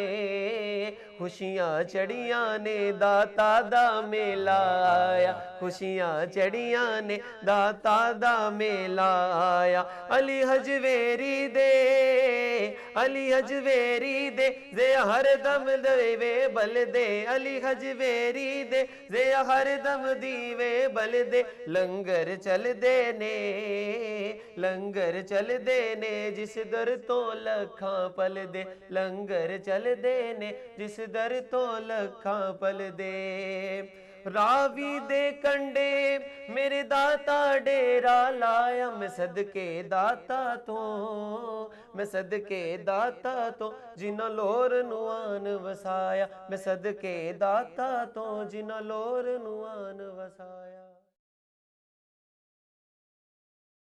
خوشیاں چڑھیاں نے داتا دا میلہ آیا، خوشیاں چڑھیاں نے داتا دا میلہ آیا، علی حجویری دے، علی حجویری دے زے ہر دم دیوے بل دے، علی حجویری دے زے ہر دم دیوے بل دے، لنگر چل دے نے، لنگر چل دے نے جس در تو لکھاں پل دے، لنگر چل دے نے جس در تو لکھاں پل دے، راوی دے کنڈے میرے داتا ڈیرا لایا، میں صدقے داتا تو، میں صدقے داتا تو جنہ لور نوان وسایا، میں صدقے داتا تو جنہ لور نوان وسایا۔